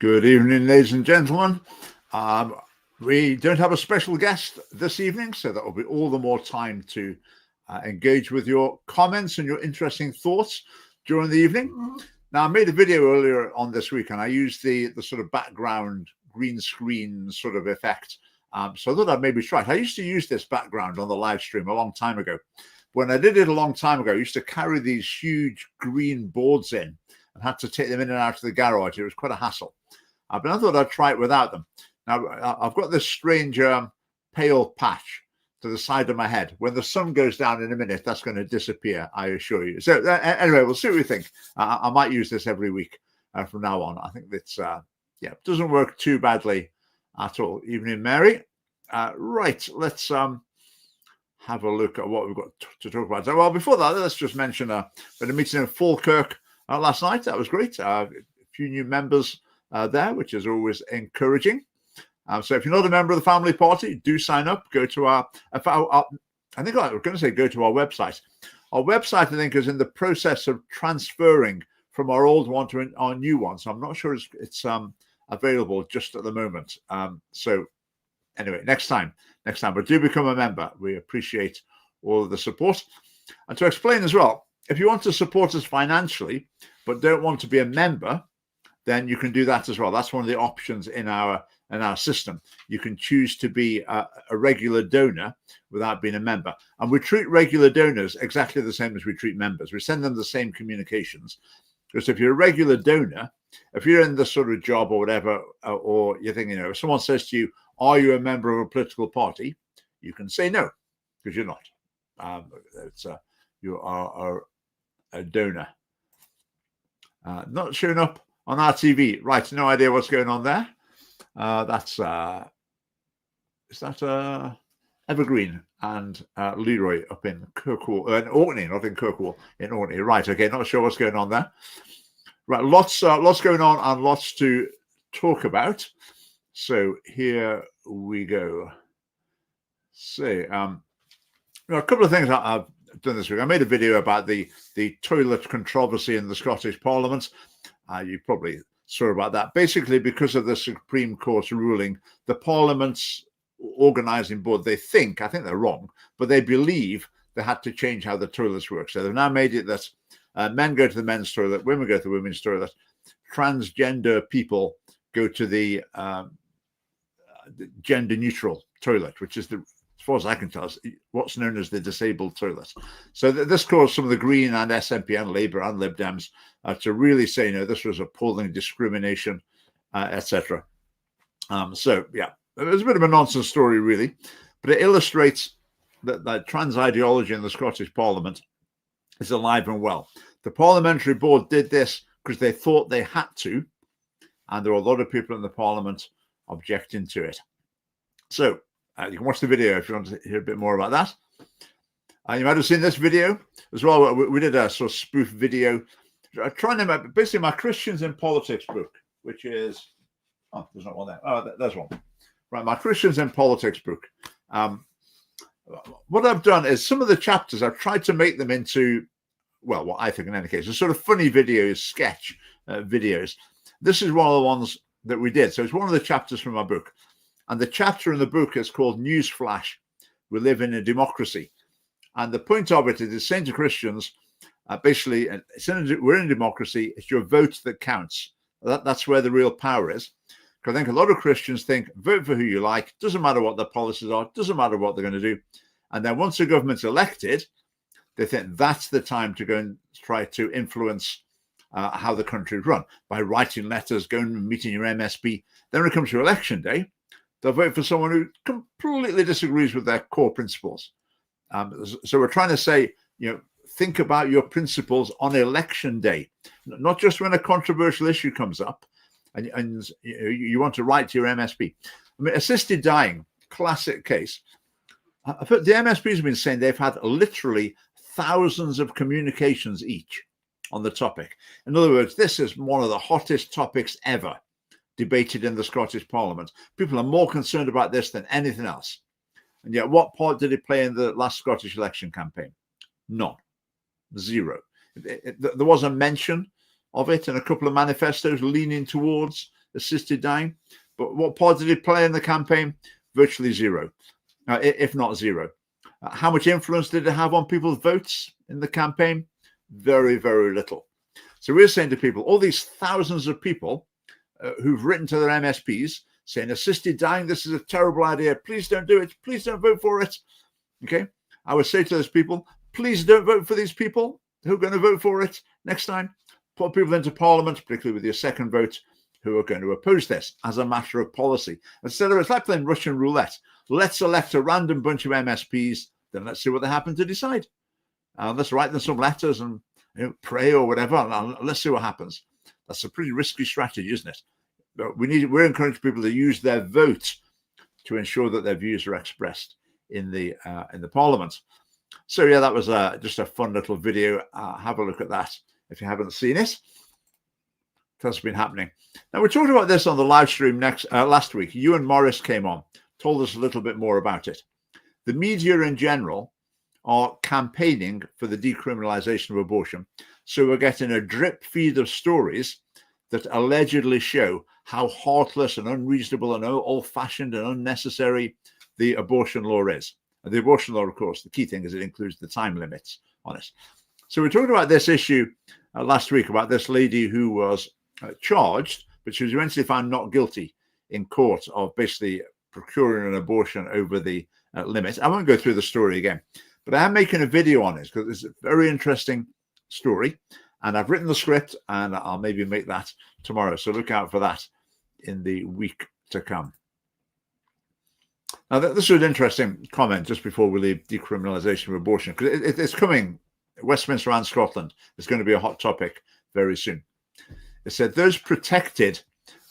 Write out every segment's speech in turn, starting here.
Good evening, ladies and gentlemen. We don't have a special guest this evening, so that will be all the more time to engage with your comments and your interesting thoughts during the evening. Now, I made a video earlier on this week, and I used the sort of background green screen sort of effect. So I thought I'd maybe try it. I used to use this background on the live stream a long time ago. When I did it a long time ago, I used to carry these huge green boards in and had to take them in and out of the garage. It was quite a hassle. But I thought I'd try it without them. Now, I've got this strange pale patch to the side of my head. When the sun goes down in a minute, that's going to disappear, I assure you. So anyway, we'll see what we think. I might use this every week from now on. I think it's, it doesn't work too badly at all. Evening, Mary. Right, let's have a look at what we've got to talk about. So, well, before that, let's just mention a meeting in Falkirk last night. That was great. A few new members there, which is always encouraging. So if you're not a member of the family party, do sign up. Go to I think I was going to say go to our website. Our website, I think, is in the process of transferring from our old one to our new one. So I'm not sure it's available just at the moment. So anyway, next time, but do become a member. We appreciate all of the support. And to explain as well, if you want to support us financially, but don't want to be a member, then you can do that as well. That's one of the options in our system. You can choose to be a regular donor without being a member. And we treat regular donors exactly the same as we treat members. We send them the same communications. Because if you're a regular donor, if you're in this sort of job or whatever, or you're thinking, if someone says to you, are you a member of a political party? You can say no, because you're not. You are a donor. Not showing up on our TV. Right, no idea what's going on there. Is that Evergreen and Leroy up in Kirkwall, in Orkney, not in Kirkwall, in Orkney. Right, okay, not sure what's going on there. Right, lots going on and lots to talk about. So here we go. So, a couple of things I've done this week. I made a video about the toilet controversy in the Scottish Parliament. You probably saw about that. Basically, because of the Supreme Court's ruling, the Parliament's organising board, I think they're wrong, but they believe they had to change how the toilets work. So they've now made it that men go to the men's toilet, women go to the women's toilet, transgender people go to the gender-neutral toilet, which is, as far as I can tell, what's known as the disabled toilet. So this caused some of the Green and SNP and Labour and Lib Dems to really say, no, this was appalling discrimination, etc. So, yeah, it was a bit of a nonsense story, really, but it illustrates that trans ideology in the Scottish Parliament is alive and well. The Parliamentary Board did this because they thought they had to, and there were a lot of people in the Parliament objecting to it. So, you can watch the video if you want to hear a bit more about that. You might have seen this video as well. We did a sort of spoof video trying to make basically my Christians in Politics book, which is, there's not one there. Oh, there's one. Right, my Christians in Politics book. What I've done is some of the chapters, I've tried to make them into, well, what I think in any case, a sort of funny videos, sketch videos. This is one of the ones that we did. So it's one of the chapters from my book. And the chapter in the book is called Newsflash, We Live in a Democracy. And the point of it is saying to Christians, basically, we're in a democracy, it's your vote that counts. That's where the real power is. Because I think a lot of Christians think, vote for who you like, doesn't matter what their policies are, doesn't matter what they're going to do. And then once the government's elected, they think that's the time to go and try to influence how the country is run by writing letters, going and meeting your MSP. Then when it comes to election day, they'll vote for someone who completely disagrees with their core principles. So we're trying to say, think about your principles on election day, not just when a controversial issue comes up and you want to write to your MSP. I mean, assisted dying, classic case. The MSPs have been saying they've had literally thousands of communications each on the topic. In other words, this is one of the hottest topics ever debated in the Scottish Parliament. People are more concerned about this than anything else. And yet, what part did it play in the last Scottish election campaign? None. Zero. There was a mention of it in a couple of manifestos leaning towards assisted dying. But what part did he play in the campaign? Virtually zero, if not zero. How much influence did it have on people's votes in the campaign? Very, very little. So we're saying to people, all these thousands of people who've written to their MSPs saying assisted dying, this is a terrible idea. Please don't do it. Please don't vote for it. Okay. I would say to those people, please don't vote for these people who are going to vote for it next time. Put people into Parliament, particularly with your second vote, who are going to oppose this as a matter of policy. Instead of, it's like playing Russian roulette. Let's elect a random bunch of MSPs, then let's see what they happen to decide. Let's write them some letters and pray or whatever, and let's see what happens. That's a pretty risky strategy, isn't it? We're encouraging people to use their vote to ensure that their views are expressed in the Parliament. So yeah, that was just a fun little video. Have a look at that if you haven't seen it. That's been happening. Now, we talked about this on the live stream last week. Ewan Morris came on, told us a little bit more about it. The media in general are campaigning for the decriminalization of abortion. So we're getting a drip feed of stories that allegedly show how heartless and unreasonable and old-fashioned and unnecessary the abortion law is. And the abortion law, of course, the key thing is it includes the time limits on it. So we talked about this issue last week, about this lady who was charged, but she was eventually found not guilty in court of basically procuring an abortion over the limit. I won't go through the story again, but I am making a video on it because it's a very interesting story, and I've written the script, and I'll maybe make that tomorrow. So look out for that in the week to come. Now, this was an interesting comment just before we leave decriminalization of abortion, because it's coming. Westminster and Scotland is going to be a hot topic very soon. It said those protected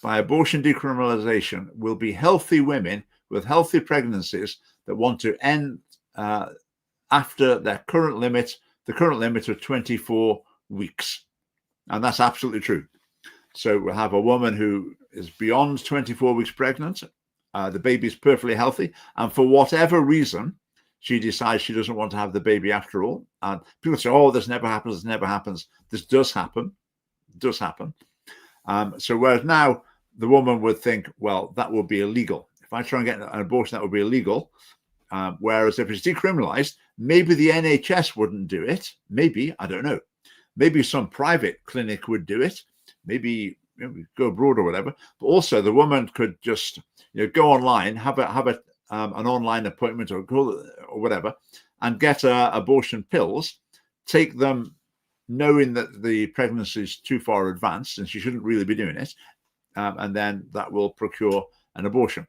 by abortion decriminalization will be healthy women with healthy pregnancies that want to end after their current limit, the current limit of 24 weeks. And that's absolutely true. So we'll have a woman who is beyond 24 weeks pregnant. The baby's perfectly healthy. And for whatever reason, she decides she doesn't want to have the baby after all. And people say, oh, this never happens. This never happens. This does happen. It does happen. So whereas now the woman would think, well, that would be illegal. If I try and get an abortion, that would be illegal. Whereas if it's decriminalized, maybe the NHS wouldn't do it. Maybe, I don't know. Maybe some private clinic would do it. Maybe go abroad or whatever. But also the woman could just go online, have an online appointment or whatever, and get abortion pills, take them knowing that the pregnancy is too far advanced and she shouldn't really be doing it, and then that will procure an abortion.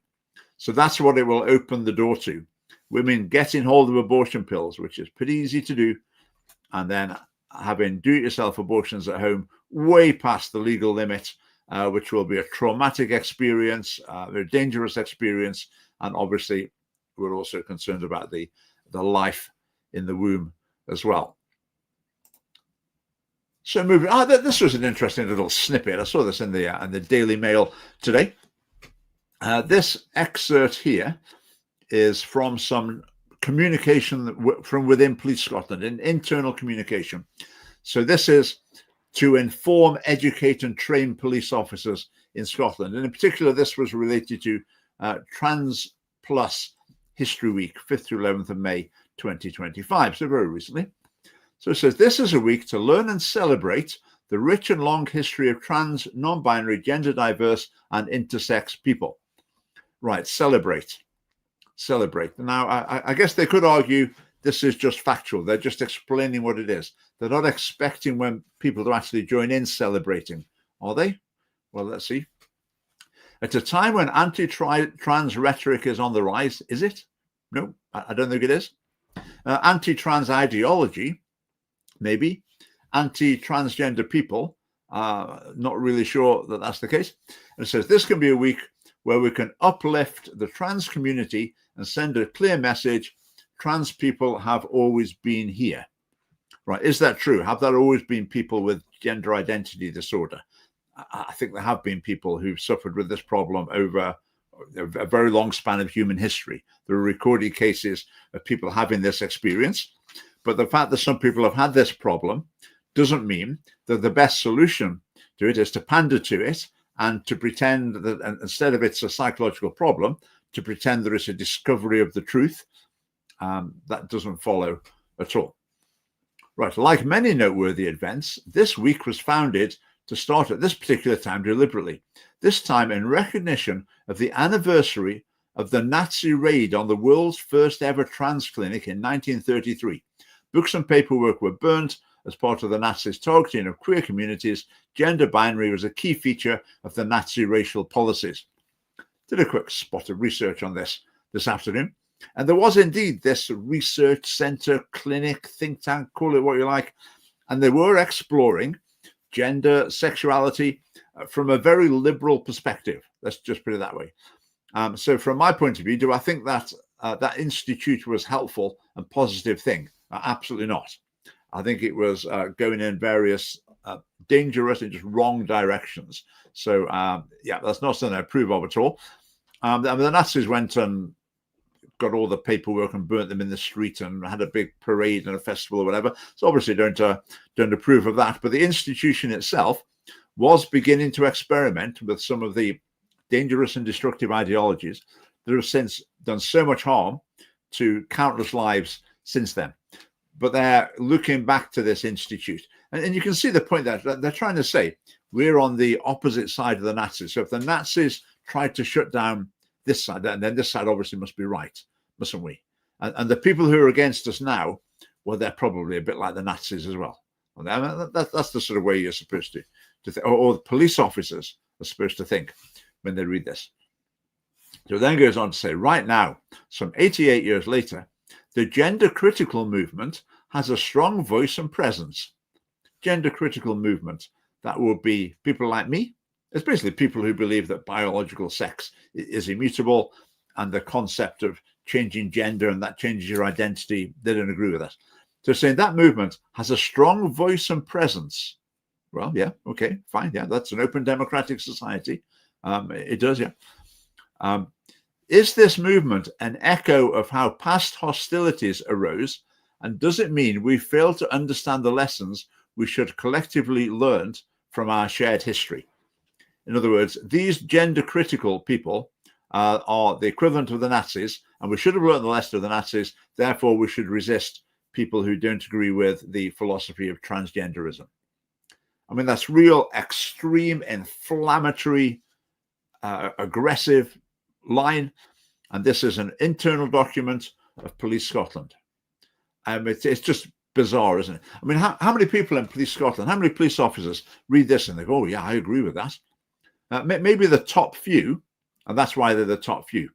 So that's what it will open the door to. Women getting hold of abortion pills, which is pretty easy to do, and then having do-it-yourself abortions at home way past the legal limit, which will be a traumatic experience, a very dangerous experience, and obviously we're also concerned about the life in the womb as well. So moving on, this was an interesting little snippet. I saw this in the Daily Mail today. This excerpt here is from some communication from within Police Scotland, in internal communication. So this is to inform, educate and train police officers in Scotland. And in particular, this was related to Trans Plus History Week, 5th to 11th of May 2025, so very recently. So it says, this is a week to learn and celebrate the rich and long history of trans, non-binary, gender diverse and intersex people. Right, celebrate. Now, I guess they could argue this is just factual. They're just explaining what it is. They're not expecting when people to actually join in celebrating, are they? Well, let's see. At a time when anti-trans rhetoric is on the rise, is it? No, I don't think it is. Anti-trans ideology, maybe. Anti-transgender people, not really sure that that's the case. And it says, this can be a week where we can uplift the trans community and send a clear message. Trans people have always been here. Right, is that true? Have there always been people with gender identity disorder? I think there have been people who've suffered with this problem over a very long span of human history. There are recorded cases of people having this experience. But the fact that some people have had this problem doesn't mean that the best solution to it is to pander to it and to pretend that, and instead of it's a psychological problem, to pretend there is a discovery of the truth. That doesn't follow at all. Right, like many noteworthy events, this week was founded to start at this particular time deliberately, this time in recognition of the anniversary of the Nazi raid on the world's first ever trans clinic in 1933. Books and paperwork were burnt as part of the Nazis' targeting of queer communities. Gender binary was a key feature of the Nazi racial policies. Did a quick spot of research on this afternoon. And there was indeed this research center, clinic, think tank, call it what you like. And they were exploring gender, sexuality from a very liberal perspective. Let's just put it that way. So from my point of view, do I think that that institute was helpful and positive thing? Absolutely not. I think it was going in various dangerous and just wrong directions. So, yeah, that's not something I approve of at all. The Nazis went and got all the paperwork and burnt them in the street and had a big parade and a festival or whatever. So obviously don't approve of that. But the institution itself was beginning to experiment with some of the dangerous and destructive ideologies that have since done so much harm to countless lives since then. But they're looking back to this institute. And you can see the point that they're trying to say, we're on the opposite side of the Nazis. So if the Nazis tried to shut down this side, then this side obviously must be right, mustn't we? And the people who are against us now, well, they're probably a bit like the Nazis as well. That's the sort of way you're supposed to think, or the police officers are supposed to think when they read this. So it then goes on to say, right now, some 88 years later, the gender critical movement has a strong voice and presence. Gender critical movement, that would be people like me. It's basically people who believe that biological sex is immutable and the concept of changing gender and that changes your identity, they don't agree with that. So saying that movement has a strong voice and presence. Well, yeah, okay, fine. Yeah, that's an open democratic society. It does, yeah. Is this movement an echo of how past hostilities arose? And does it mean we fail to understand the lessons we should collectively learn from our shared history? In other words, these gender critical people are the equivalent of the Nazis, and we should have learned the lesson of the Nazis. Therefore, we should resist people who don't agree with the philosophy of transgenderism. I mean, that's real extreme, inflammatory, aggressive line. And this is an internal document of Police Scotland. It's just bizarre, isn't it? I mean, how many people in Police Scotland, how many police officers read this and they go, oh, yeah, I agree with that. Maybe the top few, and that's why they're the top few.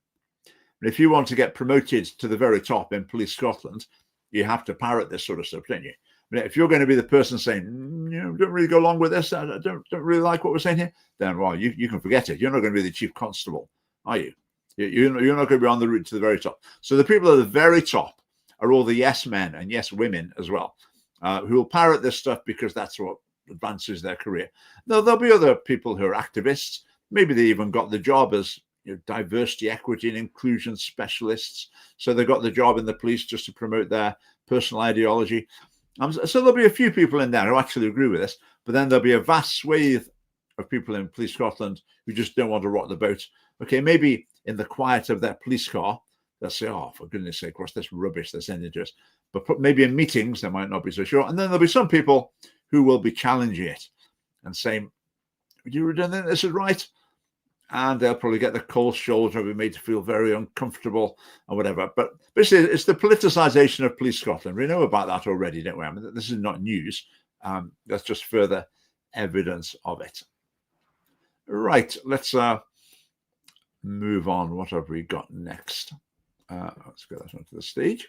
But if you want to get promoted to the very top in Police Scotland, you have to parrot this sort of stuff, don't you? But if you're going to be the person saying, don't really go along with this, I don't really like what we're saying here, then, well, you can forget it. You're not going to be the chief constable, are you? You're not going to be on the route to the very top. So the people at the very top are all the yes men and yes women as well, who will parrot this stuff because that's what advances their career. There'll be other people who are activists. Maybe they even got the job as diversity, equity, and inclusion specialists. So they got the job in the police just to promote their personal ideology. So there'll be a few people in there who actually agree with this, but then there'll be a vast swathe of people in Police Scotland who just don't want to rock the boat. Okay, maybe in the quiet of their police car, they'll say, oh, for goodness sake, what's this rubbish they're sending to us? But maybe in meetings, they might not be so sure. And then there'll be some people who will be challenging it and saying, you don't think this is right? And they'll probably get the cold shoulder and be made to feel very uncomfortable or whatever. But basically, it's the politicization of Police Scotland. We know about that already, don't we? I mean, this is not news. That's just further evidence of it. Right, let's move on. What have we got next? Let's get that onto the stage.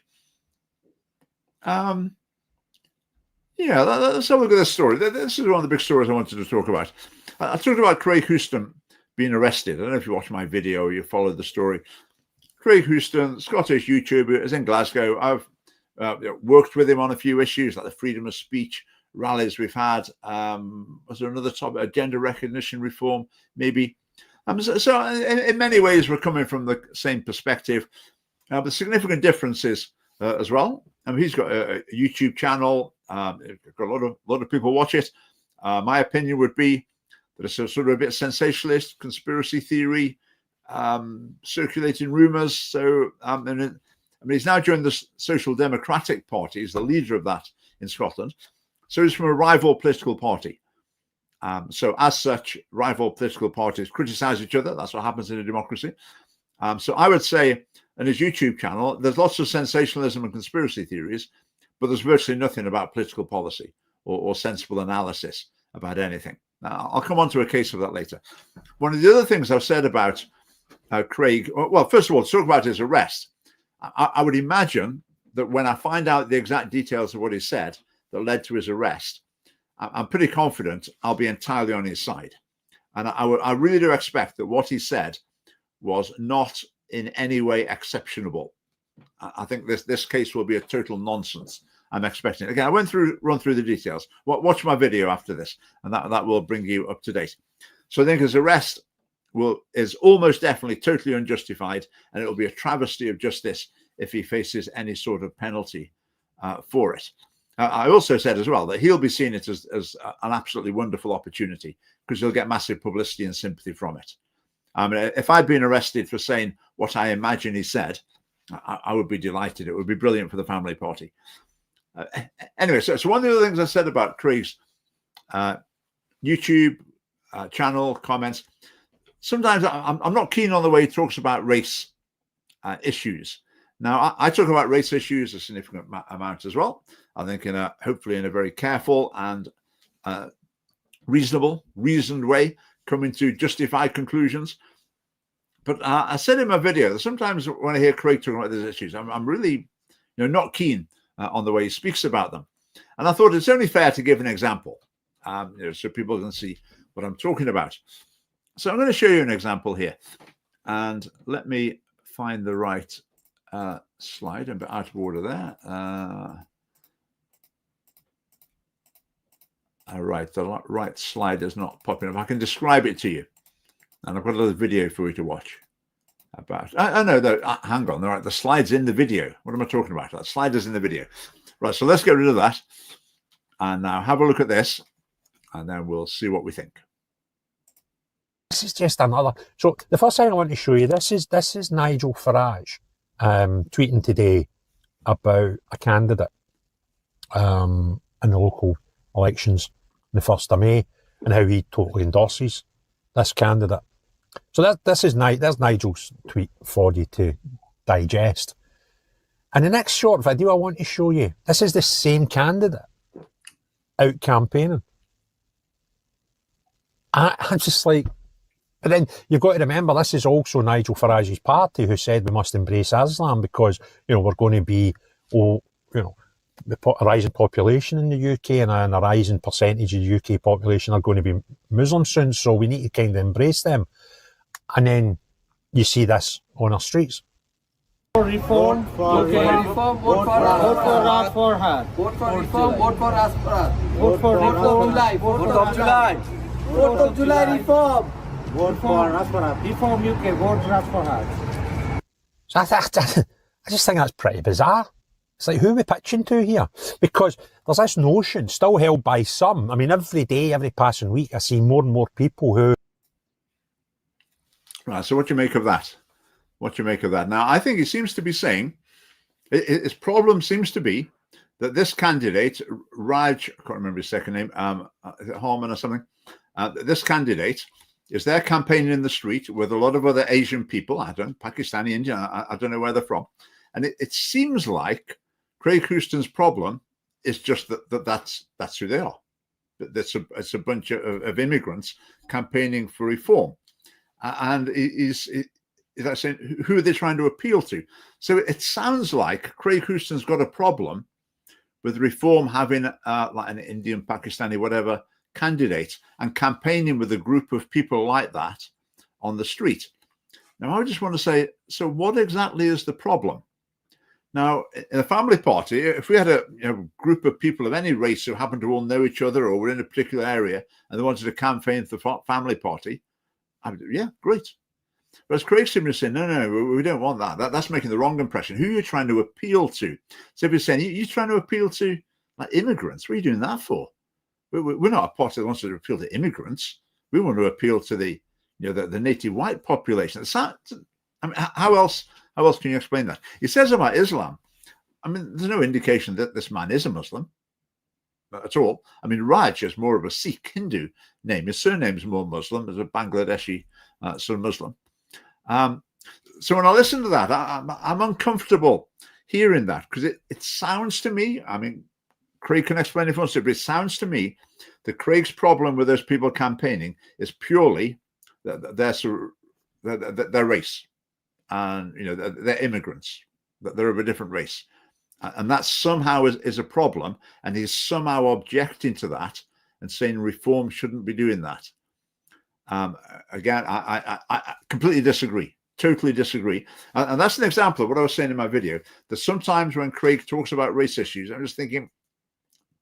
Yeah, let's have a look at this story. This is one of the big stories I wanted to talk about. I talked about Craig Houston being arrested. I don't know if you watched my video or you followed the story. Craig Houston, Scottish YouTuber, is in Glasgow. I've worked with him on a few issues like the freedom of speech rallies we've had. Was there another topic, gender recognition reform, maybe? So in many ways, we're coming from the same perspective. But significant differences as well. I mean, he's got a YouTube channel. Got a lot of people watch it. My opinion would be that are sort of a bit sensationalist, conspiracy theory, circulating rumours. So, he's now joined the Social Democratic Party. He's the leader of that in Scotland. So he's from a rival political party. So as such, rival political parties criticise each other. That's what happens in a democracy. So I would say in his YouTube channel, there's lots of sensationalism and conspiracy theories, but there's virtually nothing about political policy or sensible analysis about anything. Now, I'll come on to a case of that later. One of the other things I've said about Craig, well, first of all, to talk about his arrest, I would imagine that when I find out the exact details of what he said that led to his arrest, I'm pretty confident I'll be entirely on his side. And I really do expect that what he said was not in any way exceptionable. I think this case will be a total nonsense. I'm expecting. Again, I run through the details. Watch my video after this, and that will bring you up to date. So I think his arrest is almost definitely totally unjustified, and it will be a travesty of justice if he faces any sort of penalty for it. I also said as well that he'll be seeing it as an absolutely wonderful opportunity because he'll get massive publicity and sympathy from it. I mean, if I'd been arrested for saying what I imagine he said, I would be delighted. It would be brilliant for the family party. Anyway, so one of the things I said about Craig's YouTube channel comments, sometimes I'm not keen on the way he talks about race issues. Now, I talk about race issues a significant amount as well. I think hopefully in a very careful and reasoned way, coming to justified conclusions. But I said in my video that sometimes when I hear Craig talking about these issues, I'm really not keen on the way he speaks about them. And I thought it's only fair to give an example so people can see what I'm talking about. So I'm going to show you an example here. And let me find the right slide. I'm a bit out of order there. All right, the right slide is not popping up. I can describe it to you. And I've got a little video for you to watch about. I know, hang on. All right, the slide's in the video. What am I talking about? That slide is in the video. Right, so let's get rid of that. And now have a look at this. And then we'll see what we think. This is just another. So the first thing I want to show you, this is Nigel Farage tweeting today about a candidate in the local elections on the 1st of May and how he totally endorses this candidate. So there's Nigel's tweet for you to digest. And the next short video I want to show you, this is the same candidate out campaigning. I'm just like, but then you've got to remember, this is also Nigel Farage's party who said we must embrace Islam because, we're going to be, a rising population in the UK and a rising percentage of the UK population are going to be Muslim soon, so we need to kind of embrace them. And then you see this on our streets. Reform, vote for reform, vote for us for her. Vote for reform, vote for us for us. Vote for July, vote of July. Vote of July reform. Vote for us for us. Reform UK, vote for us for her. So I just think that's pretty bizarre. It's like, who are we pitching to here? Because there's this notion, still held by some. I mean, every day, every passing week, I see more and more people who... Right, so what do you make of that? What do you make of that? Now, I think he seems to be saying, his problem seems to be that this candidate, Raj, I can't remember his second name, is it Harman or something? This candidate is there campaigning in the street with a lot of other Asian people, I don't know, Pakistani, Indian, I don't know where they're from. And it seems like Craig Houston's problem is just that's who they are. It's a bunch of immigrants campaigning for reform. And is that saying, who are they trying to appeal to? So it sounds like Craig Houston's got a problem with reform having like an Indian, Pakistani, whatever candidate and campaigning with a group of people like that on the street. Now, I just want to say, so what exactly is the problem? Now, in the family party, if we had a group of people of any race who happened to all know each other or were in a particular area and they wanted to campaign for the family party, yeah, great. But as Craig seemed to say, no, we don't want that. That's making the wrong impression. Who are you trying to appeal to? So if you're saying, you're trying to appeal to like immigrants, what are you doing that for? We're not a party that wants to appeal to immigrants. We want to appeal to the the native white population. I mean, how else can you explain that? He says about Islam, I mean, there's no indication that this man is a Muslim at all. I mean, Raj is more of a Sikh Hindu name. His surname's more Muslim, as a Bangladeshi sort of Muslim. So when I listen to that, I'm uncomfortable hearing that, because it sounds to me, I mean, Craig can explain if he wants to, but it sounds to me that Craig's problem with those people campaigning is purely their race, and they're immigrants, that they're of a different race, and that somehow is a problem, and he's somehow objecting to that and saying reform shouldn't be doing that. Again, I completely disagree. Totally disagree. And that's an example of what I was saying in my video, that sometimes when Craig talks about race issues, I'm just thinking,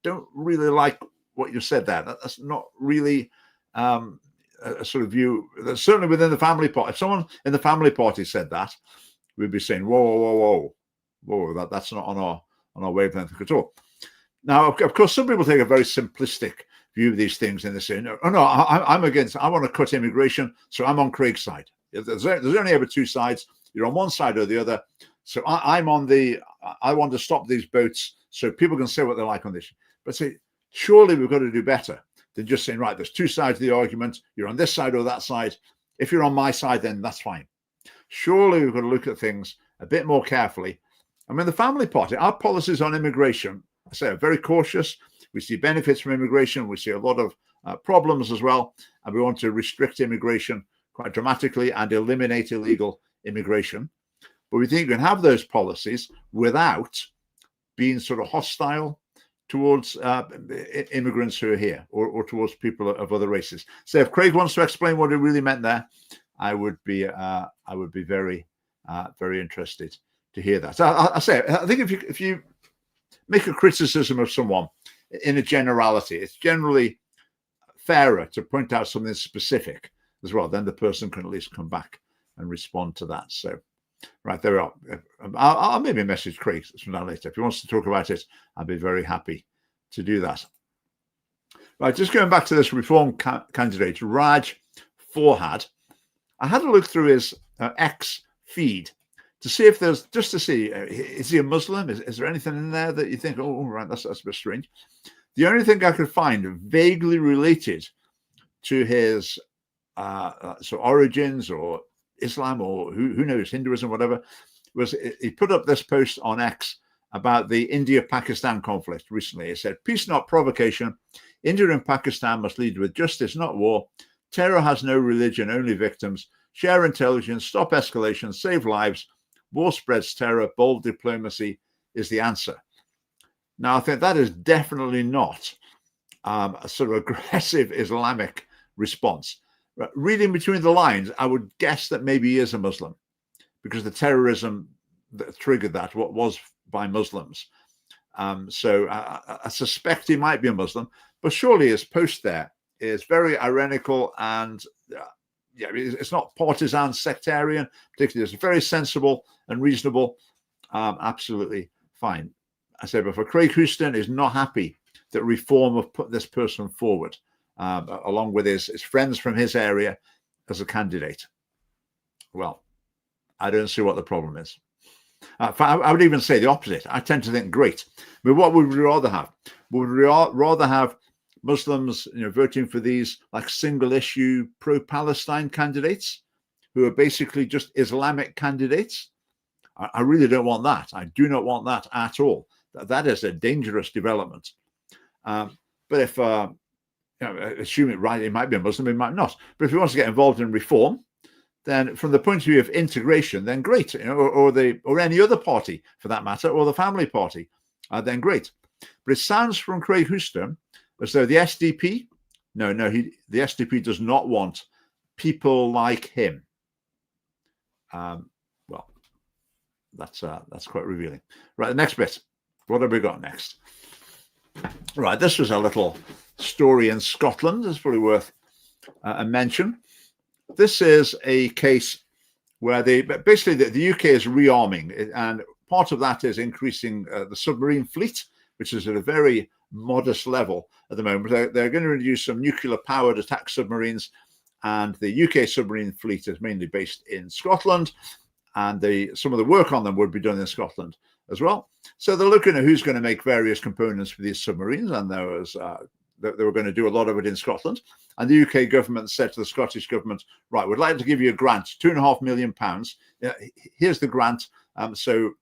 don't really like what you said there. That's not really a sort of view. Certainly within the family party, if someone in the family party said that, we'd be saying, whoa, that's not on our wavelength at all. Now, of course, some people take a very simplistic view of these things, and they say, no, I'm against, I want to cut immigration, so I'm on Craig's side. There's only ever two sides. You're on one side or the other. So I want to stop these boats so people can say what they like on this. But say, surely we've got to do better than just saying, right, there's two sides of the argument. You're on this side or that side. If you're on my side, then that's fine. Surely we've got to look at things a bit more carefully. I mean, the family party, our policies on immigration, I say, are very cautious. We see benefits from immigration. We see a lot of problems as well. And we want to restrict immigration quite dramatically and eliminate illegal immigration. But we think we can have those policies without being sort of hostile towards immigrants who are here, or towards people of other races. So if Craig wants to explain what he really meant there, I would be very, very interested to hear that. I think if you make a criticism of someone in a generality, it's generally fairer to point out something specific as well. Then the person can at least come back and respond to that. So, right, there we are. I'll maybe message Craig from now later. If he wants to talk about it, I'd be very happy to do that. Right, just going back to this reform candidate, Raj Forhad. I had a look through his X feed to see if there's, just to see, is he a Muslim? Is there anything in there that you think, oh, right, that's a bit strange? The only thing I could find vaguely related to his origins or Islam, or who knows, Hinduism, whatever, was he put up this post on X about the India-Pakistan conflict recently. He said, peace, not provocation. India and Pakistan must lead with justice, not war. Terror has no religion, only victims. Share intelligence, stop escalation, save lives. War spreads terror. Bold diplomacy is the answer. Now, I think that is definitely not a sort of aggressive Islamic response. Reading between the lines, I would guess that maybe he is a Muslim, because the terrorism that triggered that was by Muslims. So I suspect he might be a Muslim, but surely his post there is very ironical, and it's not partisan, sectarian, particularly. It's very sensible and reasonable. Absolutely fine. I say, but for Craig Houston is not happy that reform have put this person forward, along with his friends from his area, as a candidate. Well, I don't see what the problem is. I would even say the opposite. I tend to think, great. But what would we rather have? Would we rather have Muslims, voting for these like single issue pro-Palestine candidates who are basically just Islamic candidates? I really don't want that. I do not want that at all. That is a dangerous development. But if, assuming right, he might be a Muslim, he might not. But if he wants to get involved in reform, then from the point of view of integration, then great. Or any other party for that matter, or the family party, then great. But it sounds from Craig Houston as though the SDP, the SDP does not want people like him. Well, that's quite revealing. Right, the next bit. What have we got next? Right, this was a little story in Scotland. It's probably worth a mention. This is a case where basically the UK is rearming, and part of that is increasing the submarine fleet, which is at a very modest level at the moment. They're going to use some nuclear-powered attack submarines and the UK submarine fleet is mainly based in Scotland, and some of the work on them would be done in Scotland as well. So they're looking at who's going to make various components for these submarines, and they were going to do a lot of it in Scotland. And the UK government said to the Scottish government, right, we'd like to give you a grant, £2.5 million. Here's the grant. So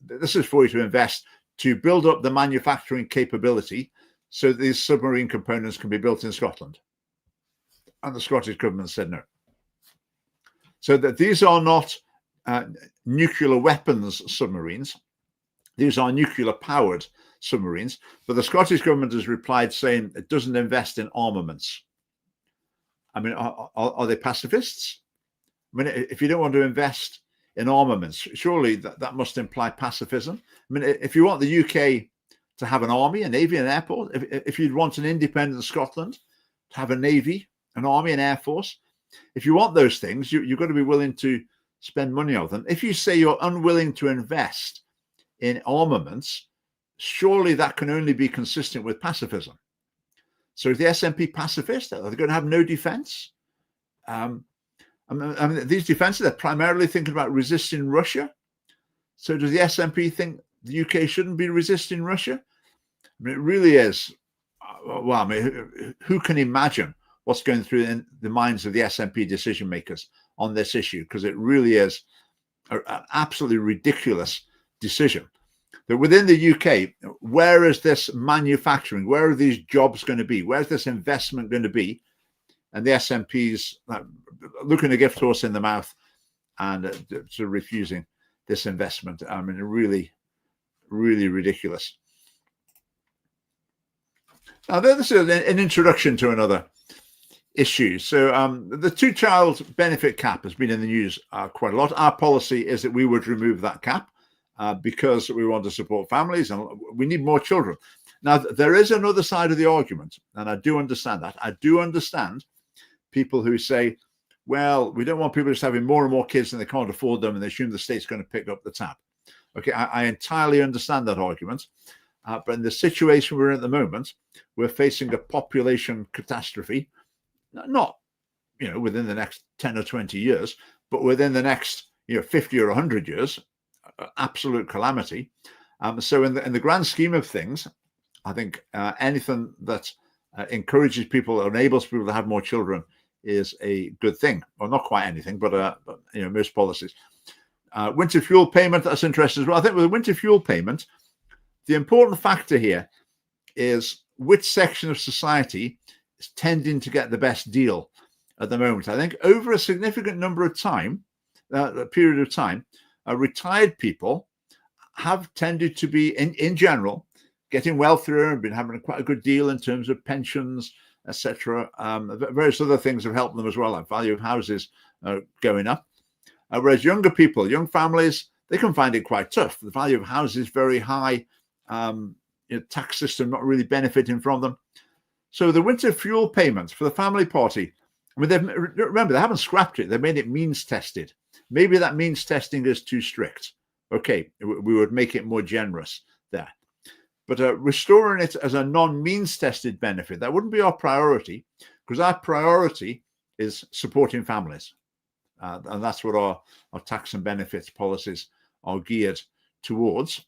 this is for you to invest to build up the manufacturing capability so that these submarine components can be built in Scotland. And the Scottish government said no. So that these are not nuclear weapons submarines. These are nuclear powered submarines. But the Scottish government has replied saying it doesn't invest in armaments. I mean, are they pacifists? I mean, if you don't want to invest in armaments, surely that must imply pacifism. I mean, if you want the UK to have an army, a navy, an airport, if you'd want an independent Scotland to have a navy, an army, an air force, if you want those things, you've got to be willing to spend money on them. If you say you're unwilling to invest in armaments, surely that can only be consistent with pacifism. So is the SNP pacifist? Are they going to have no defense? I mean, these defenses, they're primarily thinking about resisting Russia. So does the SNP think the UK shouldn't be resisting Russia? I mean, it really is. Well, I mean, who can imagine what's going through in the minds of the SNP decision makers on this issue? Because it really is an absolutely ridiculous decision. That within the UK, where is this manufacturing? Where are these jobs going to be? Where's this investment going to be? And the SNP's looking a gift horse in the mouth and sort of refusing this investment. I mean, really, really ridiculous. Now, this is an introduction to another issue. So the two-child benefit cap has been in the news quite a lot. Our policy is that we would remove that cap because we want to support families and we need more children. Now, there is another side of the argument, and I do understand that. I do understand people who say, well, we don't want people just having more and more kids and they can't afford them and they assume the state's going to pick up the tab. Okay, I entirely understand that argument. But in the situation we're in at the moment, we're facing a population catastrophe, not, within the next 10 or 20 years, but within the next, 50 or 100 years, absolute calamity. So in the grand scheme of things, I think anything that encourages people or enables people to have more children is a good thing. Well, not quite anything, but most policies. Winter fuel payment, that's interesting as well. I think with the winter fuel payment, the important factor here is which section of society is tending to get the best deal at the moment. I think over a significant number of a period of time, retired people have tended to be, in general, getting wealthier and been having quite a good deal in terms of pensions, etc. Various other things have helped them as well, like value of houses going up. Whereas younger people, young families, they can find it quite tough. The value of houses is very high. Tax system not really benefiting from them. So the winter fuel payments for the family party, I mean, remember, they haven't scrapped it. They made it means tested. Maybe that means testing is too strict. Okay, we would make it more generous there. But restoring it as a non-means tested benefit, that wouldn't be our priority, because our priority is supporting families. And that's what our tax and benefits policies are geared towards.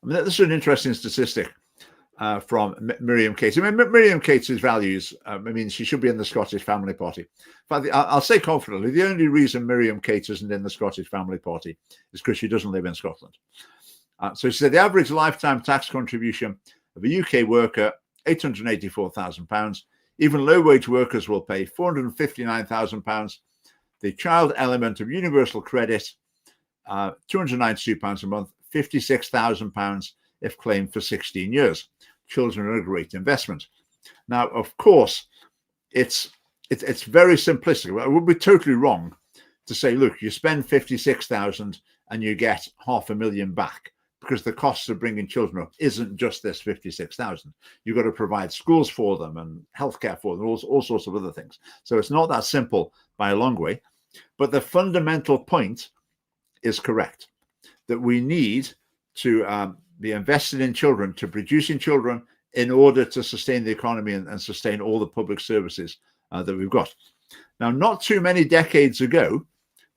I mean, this is an interesting statistic from Miriam Cates. I mean, Miriam Cates' values, she should be in the Scottish Family Party. But I'll say confidently, the only reason Miriam Cates isn't in the Scottish Family Party is because she doesn't live in Scotland. So she said the average lifetime tax contribution of a UK worker, £884,000. Even low-wage workers will pay £459,000. The child element of universal credit, £292 a month, £56,000 if claimed for 16 years. Children are a great investment. Now, of course, it's very simplistic. It would be totally wrong to say, look, you spend 56,000 and you get $500,000 back, because the cost of bringing children up isn't just this 56,000. You've got to provide schools for them and healthcare for them, all sorts of other things. So it's not that simple by a long way. But the fundamental point is correct, that we need to be invested in children, to producing children in order to sustain the economy and sustain all the public services that we've got. Now, not too many decades ago,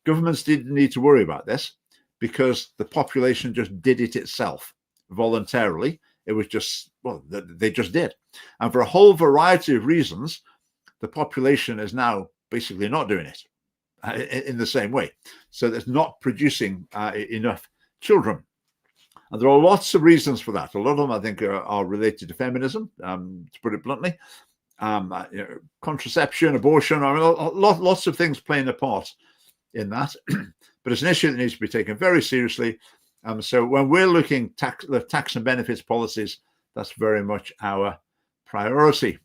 governments didn't need to worry about this because the population just did it itself voluntarily. It was just, well, they just did. And for a whole variety of reasons, the population is now basically not doing it in the same way. So it's not producing enough children. And there are lots of reasons for that. A lot of them, I think, are related to feminism, to put it bluntly. Contraception, abortion, I mean, lots of things playing a part in that. But it's an issue that needs to be taken very seriously. So when we're looking the tax and benefits policies, that's very much our priority.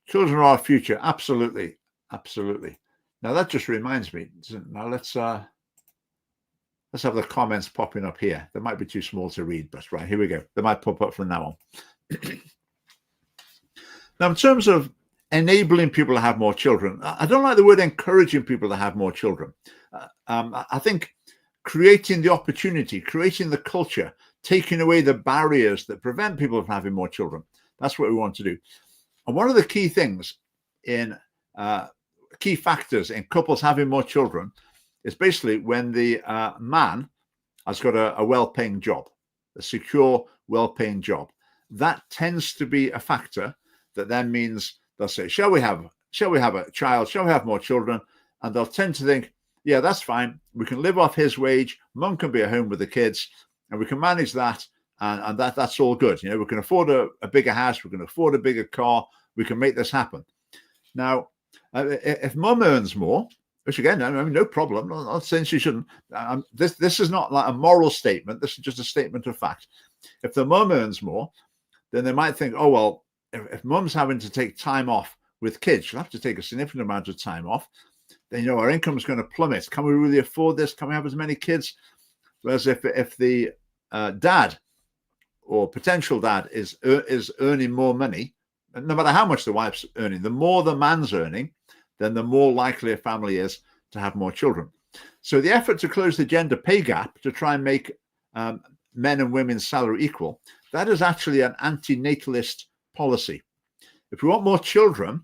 Children are our future. Absolutely. Absolutely. Now that just reminds me. Now let's have the comments popping up here. They might be too small to read, but right, here we go. They might pop up from now on. Now, in terms of enabling people to have more children, I don't like the word encouraging people to have more children. I think creating the opportunity, creating the culture, taking away the barriers that prevent people from having more children. That's what we want to do. And one of the key things in key factors in couples having more children is basically when the man has got a well-paying job, a secure, well-paying job. That tends to be a factor that then means they'll say, shall we have a child? Shall we have more children? And they'll tend to think, yeah, that's fine. We can live off his wage. Mum can be at home with the kids, and we can manage that. And that's all good. You know, we can afford a bigger house. We can afford a bigger car. We can make this happen. Now, if mum earns more, which again, I mean, no problem. I'm not saying she shouldn't. This is not like a moral statement. This is just a statement of fact. If the mum earns more, then they might think, oh, well, if mum's having to take time off with kids, she'll have to take a significant amount of time off. Then, you know, our income is going to plummet. Can we really afford this? Can we have as many kids? Whereas if the dad or potential dad is earning more money, no matter how much the wife's earning, the more the man's earning, then the more likely a family is to have more children. So the effort to close the gender pay gap to try and make men and women's salary equal, that is actually an anti-natalist policy. If we want more children,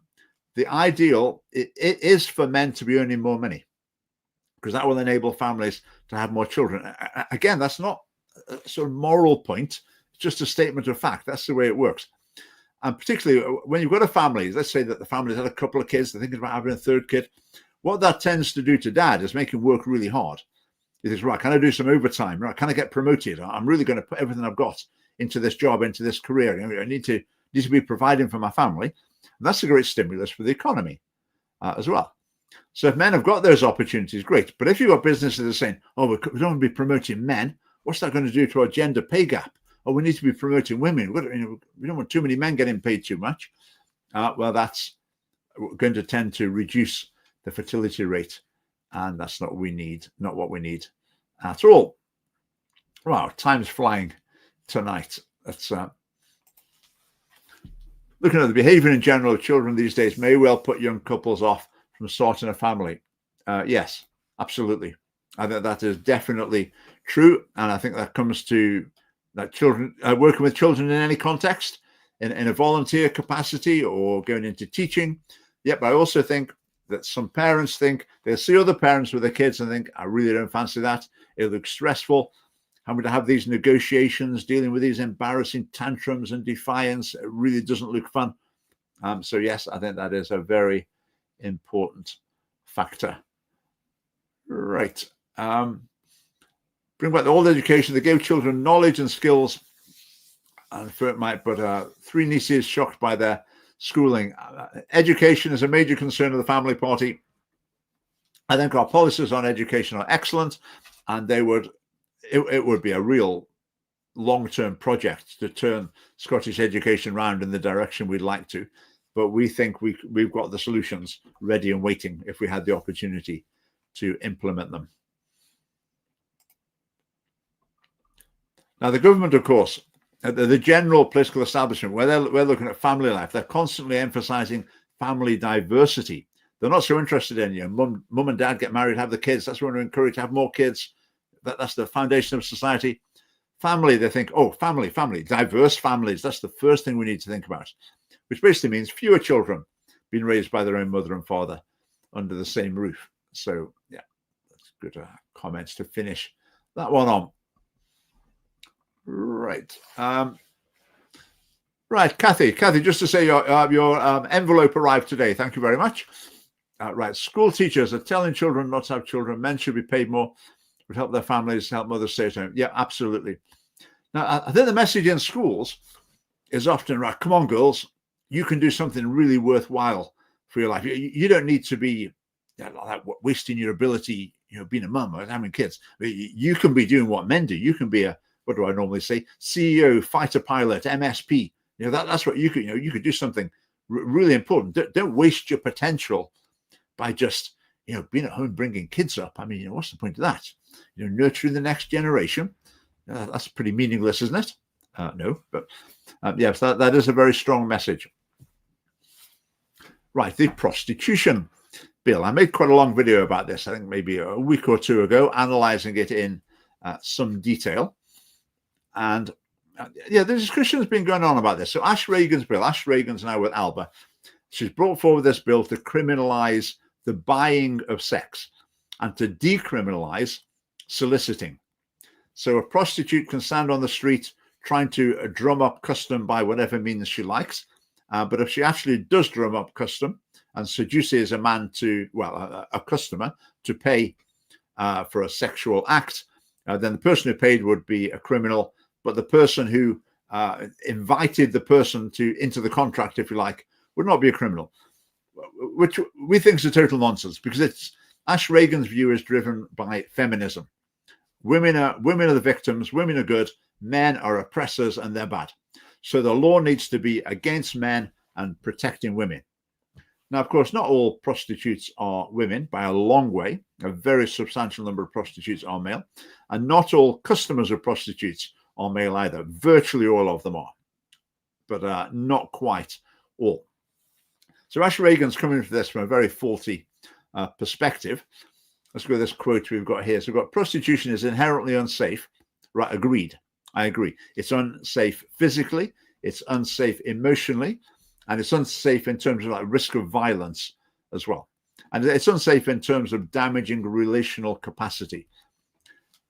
the ideal is for men to be earning more money, because that will enable families to have more children. Again, that's not a sort of moral point. It's just a statement of fact. That's the way it works. And particularly when you've got a family, let's say that the family's had a couple of kids, they're thinking about having a third kid. What that tends to do to dad is make him work really hard. He thinks, right, can I do some overtime? Right, can I get promoted? I'm really going to put everything I've got into this job, into this career. You know, I need to be providing for my family. And that's a great stimulus for the economy as well. So if men have got those opportunities, great. But if you've got businesses that are saying, oh, we don't want to be promoting men, what's that going to do to our gender pay gap? Oh, we need to be promoting women. We don't want too many men getting paid too much. Well, that's going to tend to reduce the fertility rate. And that's not what we need, at all. Wow, time's flying tonight. That's looking at the behavior in general of children these days may well put young couples off from starting a family. Yes, absolutely. I think that is definitely true. And I think that comes to that children working with children in any context, in a volunteer capacity or going into teaching. Yep, I also think that some parents think they'll see other parents with their kids and think, I really don't fancy that. It looks stressful. Having to have these negotiations, dealing with these embarrassing tantrums and defiance, it really doesn't look fun. So yes, I think that is a very important factor. Right. Bring back the old education. They gave children knowledge and skills. And for it might, but 3 nieces shocked by their schooling. Education is a major concern of the family party. I think our policies on education are excellent, and it would be a real long-term project to turn Scottish education around in the direction we'd like to. But we think we've got the solutions ready and waiting if we had the opportunity to implement them. Now, the government, of course, the general political establishment, where we're looking at family life, they're constantly emphasizing family diversity. They're not so interested in, you know, mum and dad get married, have the kids. That's what we want to encourage, have more kids. That's the foundation of society. Family, they think, oh, family, diverse families. That's the first thing we need to think about, which basically means fewer children. been raised by their own mother and father under the same roof. So yeah, that's good comments to finish that one on. Right. Right, Kathy, just to say your envelope arrived today. Thank you very much. Right, school teachers are telling children not to have children. Men should be paid more, would help their families, help mothers stay at home. Yeah, absolutely. Now, I think the message in schools is often, right, come on, girls, you can do something really worthwhile for your life. You don't need to be like wasting your ability, being a mum or having kids. You can be doing what men do. You can be what do I normally say? CEO, fighter pilot, MSP. That's what you could, you could do something really important. Don't waste your potential by just, being at home, bringing kids up. I mean, what's the point of that? Nurturing the next generation. That's pretty meaningless, isn't it? No, but yes, that is a very strong message. Right, the prostitution bill. I made quite a long video about this, I think maybe a week or two ago, analysing it in some detail. And the discussion has been going on about this. So Ash Reagan's bill, Ash Reagan's now with Alba, she's brought forward this bill to criminalise the buying of sex and to decriminalise soliciting. So a prostitute can stand on the street trying to drum up custom by whatever means she likes. But if she actually does drum up custom and seduces a man a customer to pay for a sexual act, then the person who paid would be a criminal. But the person who invited the person into the contract, if you like, would not be a criminal, which we think is a total nonsense, because Ash Reagan's view is driven by feminism. Women are the victims. Women are good. Men are oppressors, and they're bad. So the law needs to be against men and protecting women. Now, of course, not all prostitutes are women by a long way. A very substantial number of prostitutes are male, and not all customers of prostitutes are male either. Virtually all of them are, but not quite all. So Ash Reagan's coming to this from a very faulty perspective. Let's go to this quote we've got here. So we've got, prostitution is inherently unsafe. Right, agreed. I agree. It's unsafe physically, it's unsafe emotionally, and it's unsafe in terms of risk of violence as well. And it's unsafe in terms of damaging relational capacity.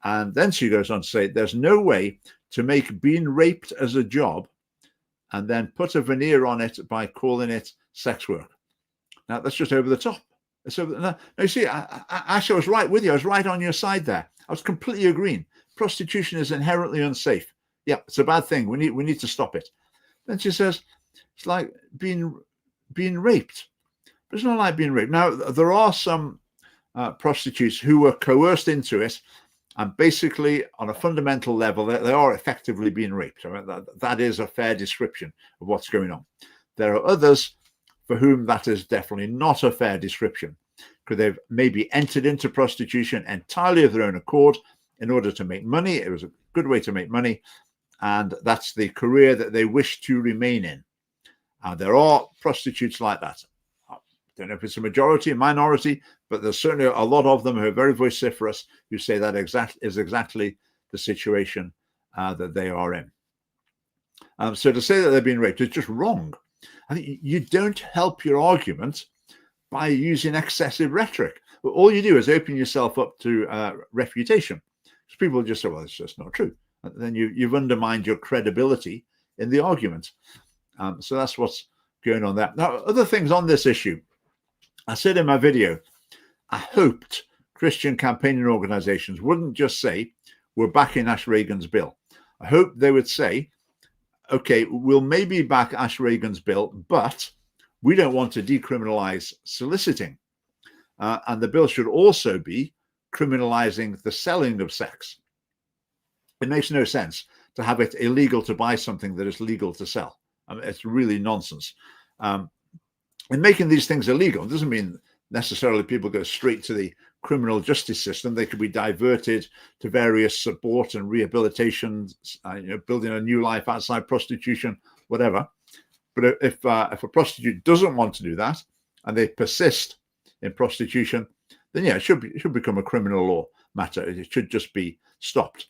And then she goes on to say, there's no way to make being raped as a job and then put a veneer on it by calling it sex work. Now, that's just over the top. So now you see, Ash, I was right with you. I was right on your side there. I was completely agreeing. Prostitution is inherently unsafe. Yeah, it's a bad thing. We need to stop it. Then she says, it's like being raped. But it's not like being raped. Now, there are some prostitutes who were coerced into it, and basically, on a fundamental level, they are effectively being raped. I mean, that is a fair description of what's going on. There are others for whom that is definitely not a fair description, because they've maybe entered into prostitution entirely of their own accord in order to make money. It was a good way to make money, and that's the career that they wish to remain in. There are prostitutes like that. I don't know if it's a majority, a minority, but there's certainly a lot of them who are very vociferous, who say that is exactly the situation that they are in. So to say that they're being raped is just wrong. I think you don't help your argument by using excessive rhetoric. All you do is open yourself up to refutation. Because people just say, well, it's just not true. And then you've undermined your credibility in the argument. So that's what's going on there. Now, other things on this issue. I said in my video, I hoped Christian campaigning organizations wouldn't just say, we're backing Ash Reagan's bill. I hope they would say, okay, we'll maybe back Ash Reagan's bill, but we don't want to decriminalize soliciting. And the bill should also be criminalizing the selling of sex. It makes no sense to have it illegal to buy something that is legal to sell. I mean, it's really nonsense. And making these things illegal doesn't mean necessarily people go straight to the criminal justice system. They could be diverted to various support and rehabilitation, building a new life outside prostitution, whatever. But if a prostitute doesn't want to do that and they persist in prostitution, then yeah, it should become a criminal law matter. It should just be stopped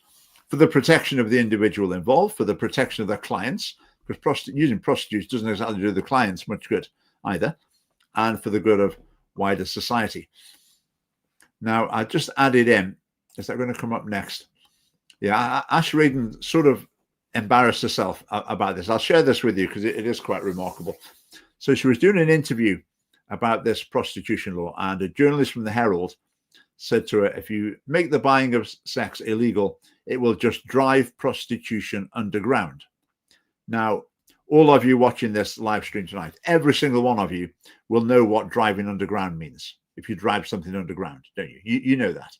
for the protection of the individual involved, for the protection of their clients, because using prostitutes doesn't exactly do the clients much good either. and for the good of wider society. Now, I just added in, is that going to come up next? Yeah, Ash Reagan sort of embarrassed herself about this. I'll share this with you because it is quite remarkable. So she was doing an interview about this prostitution law, and a journalist from the Herald said to her, if you make the buying of sex illegal, it will just drive prostitution underground. Now, all of you watching this live stream tonight, every single one of you will know what driving underground means. If you drive something underground, don't you? You know that.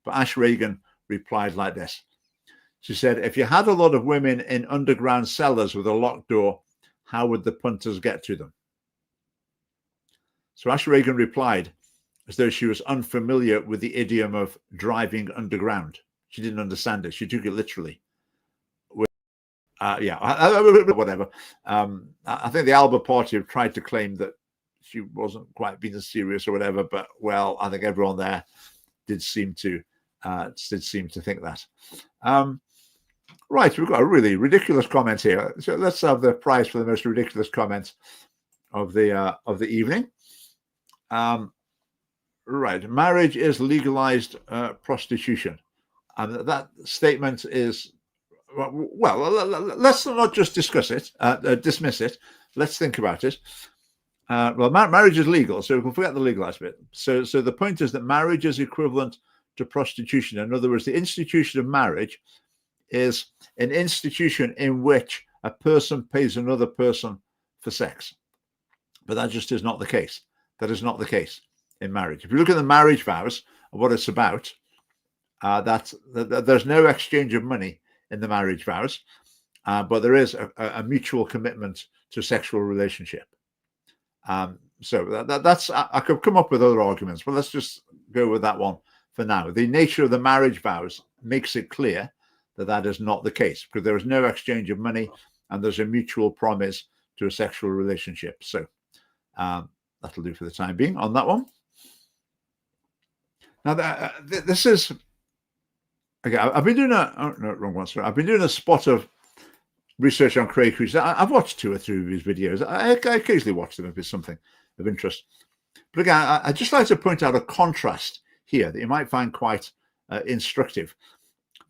But Ash Reagan replied like this. She said, if you had a lot of women in underground cellars with a locked door, how would the punters get to them? So Ash Reagan replied as though she was unfamiliar with the idiom of driving underground. She didn't understand it. She took it literally. Whatever. I think the Alba Party have tried to claim that she wasn't quite being as serious or whatever, but well, I think everyone there did seem to think that. Right, we've got a really ridiculous comment here. So let's have the prize for the most ridiculous comment of the evening. Right, marriage is legalized prostitution, and that statement is well. Let's not just dismiss it. Let's think about it. Well, marriage is legal, so we can forget the legalized bit. So the point is that marriage is equivalent to prostitution. In other words, the institution of marriage is an institution in which a person pays another person for sex. But that just is not the case. That is not the case in marriage. If you look at the marriage vows and what it's about, there's no exchange of money in the marriage vows, but there is a mutual commitment to sexual relationship. So that's I could come up with other arguments, but let's just go with that one for now. The nature of the marriage vows makes it clear that that is not the case, because there is no exchange of money and there's a mutual promise to a sexual relationship. So that'll do for the time being on that one. Now, this is okay. I've been doing I've been doing a spot of research on Craig Houston. I've watched 2 or 3 of his videos. I occasionally watch them if it's something of interest. But again, I'd just like to point out a contrast here that you might find quite instructive.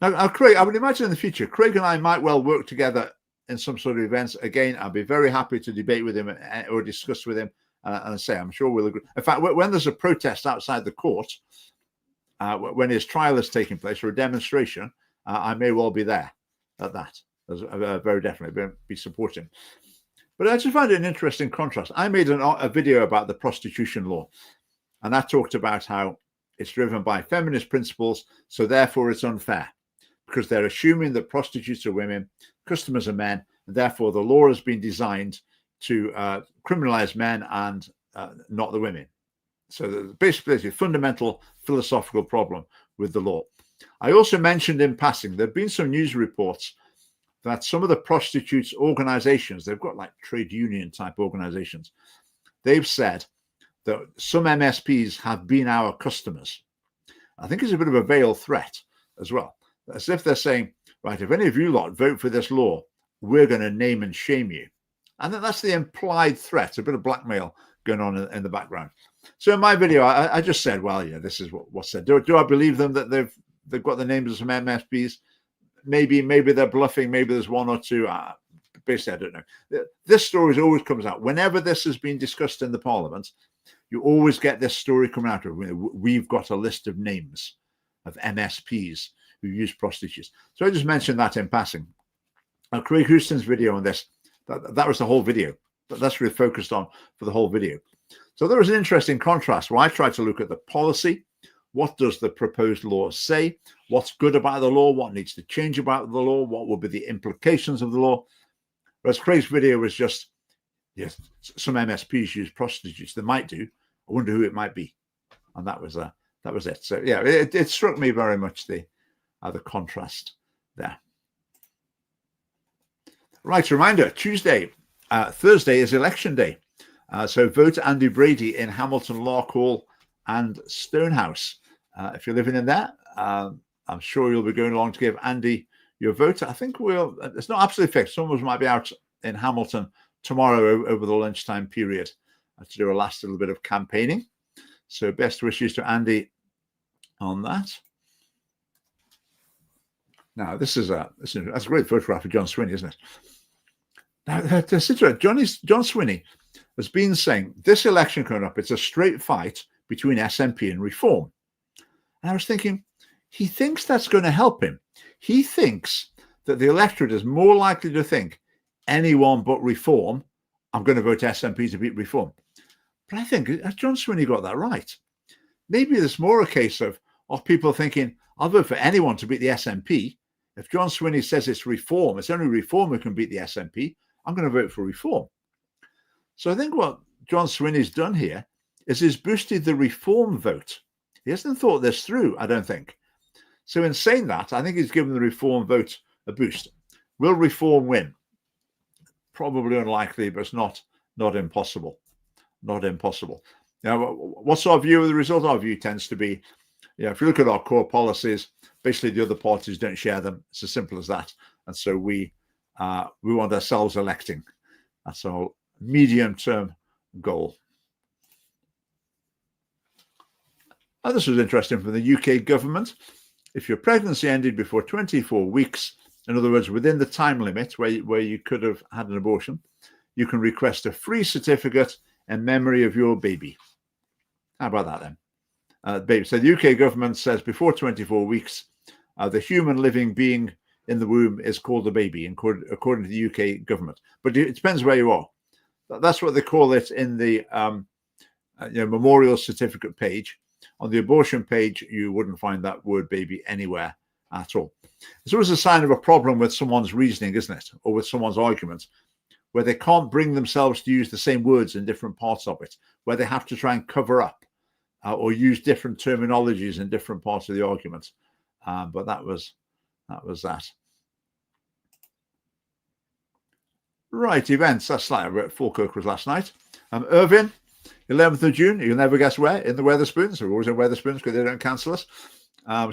Now, Craig, I would imagine in the future, Craig and I might well work together in some sort of events. Again, I'd be very happy to debate with him or discuss with him. And say, I'm sure we'll agree. In fact, when there's a protest outside the court, when his trial is taking place or a demonstration, I may well be there at that. Very definitely be supporting. But I just find it an interesting contrast. I made a video about the prostitution law, and I talked about how it's driven by feminist principles, so therefore it's unfair, because they're assuming that prostitutes are women, customers are men, and therefore the law has been designed to criminalize men and not the women. So basically, it's a fundamental philosophical problem with the law. I also mentioned in passing, there have been some news reports that some of the prostitutes organizations, they've got like trade union type organizations, they've said that some MSPs have been our customers. I think it's a bit of a veiled threat as well. As if they're saying, right, if any of you lot vote for this law, we're going to name and shame you. And that's the implied threat, a bit of blackmail going on in the background. So in my video, I just said, well, yeah, this is what's said. Do I believe them that they've got the names of some MSPs? Maybe they're bluffing. Maybe there's 1 or 2. Basically, I don't know. This story always comes out. Whenever this has been discussed in the Parliament, you always get this story coming out of, we've got a list of names of MSPs who use prostitutes. So I just mentioned that in passing. Craig Houston's video on this, that was the whole video. That's really focused on for the whole video. So there was an interesting contrast where I tried to look at the policy. What does the proposed law say? What's good about the law? What needs to change about the law? What will be the implications of the law? Whereas Craig's video was just, yes, some MSPs use prostitutes. They might do. I wonder who it might be. And that was it. So yeah, it struck me very much the contrast there. Right, reminder, Thursday is election day. So vote Andy Brady in Hamilton, Larkhall and Stonehouse. If you're living in there, I'm sure you'll be going along to give Andy your vote. I think it's not absolutely fixed. Some of us might be out in Hamilton tomorrow over the lunchtime period. to do a last little bit of campaigning. So best wishes to Andy on that. Now, that's a great photograph of John Swinney, isn't it? Now, John Swinney has been saying this election coming up, it's a straight fight between SNP and Reform. And I was thinking, he thinks that's going to help him. He thinks that the electorate is more likely to think anyone but Reform, I'm going to vote SNP to beat Reform. But I think John Swinney got that right. Maybe there's more a case of people thinking, I'll vote for anyone to beat the SNP. If John Swinney says it's Reform, it's only Reform who can beat the SNP, I'm going to vote for Reform. So I think what John Swinney's done here is he's boosted the Reform vote. He hasn't thought this through, I don't think. So in saying that, I think he's given the Reform vote a boost. Will Reform win? Probably unlikely, but it's not impossible. Not impossible. Now, what's our view of the result? Our view tends to be, if you look at our core policies, basically the other parties don't share them. It's as simple as that. And so we want ourselves electing. That's our medium-term goal. Now, this was interesting from the UK government. If your pregnancy ended before 24 weeks, in other words, within the time limit where you could have had an abortion, you can request a free certificate in memory of your baby. How about that then? Baby. So the UK government says before 24 weeks, the human living being in the womb is called a baby, according to the UK government. But it depends where you are. That's what they call it in the memorial certificate page. On the abortion page, you wouldn't find that word baby anywhere at all. It's always a sign of a problem with someone's reasoning, isn't it? Or with someone's argument, where they can't bring themselves to use the same words in different parts of it, where they have to try and cover up or use different terminologies in different parts of the argument. But that was that. Right, events. That's like Falkirk was last night. Irvine, 11th of June. You'll never guess where, in the Wetherspoons. We're always in Wetherspoons because they don't cancel us.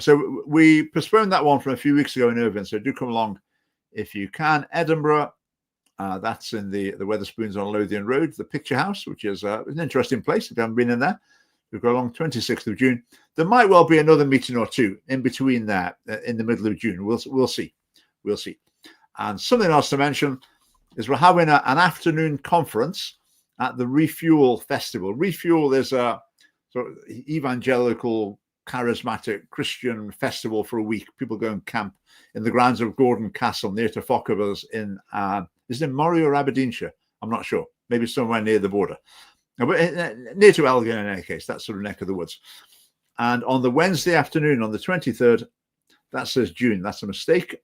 So we postponed that one from a few weeks ago in Irvine. So do come along if you can. Edinburgh, that's in the Wetherspoons on Lothian Road, the Picture House, which is an interesting place if you haven't been in there. We'll go along 26th of June. There might well be another meeting or two in between there in the middle of June. We'll see. We'll see. And something else to mention is we're having an afternoon conference at the Refuel Festival. Refuel is a sort of evangelical, charismatic Christian festival for a week. People go and camp in the grounds of Gordon Castle near to Fochabers in, is it Moray or Aberdeenshire? I'm not sure. Maybe somewhere near the border. But near to Elgin in any case, that sort of neck of the woods. And on the Wednesday afternoon, on the 23rd, that says June. That's a mistake.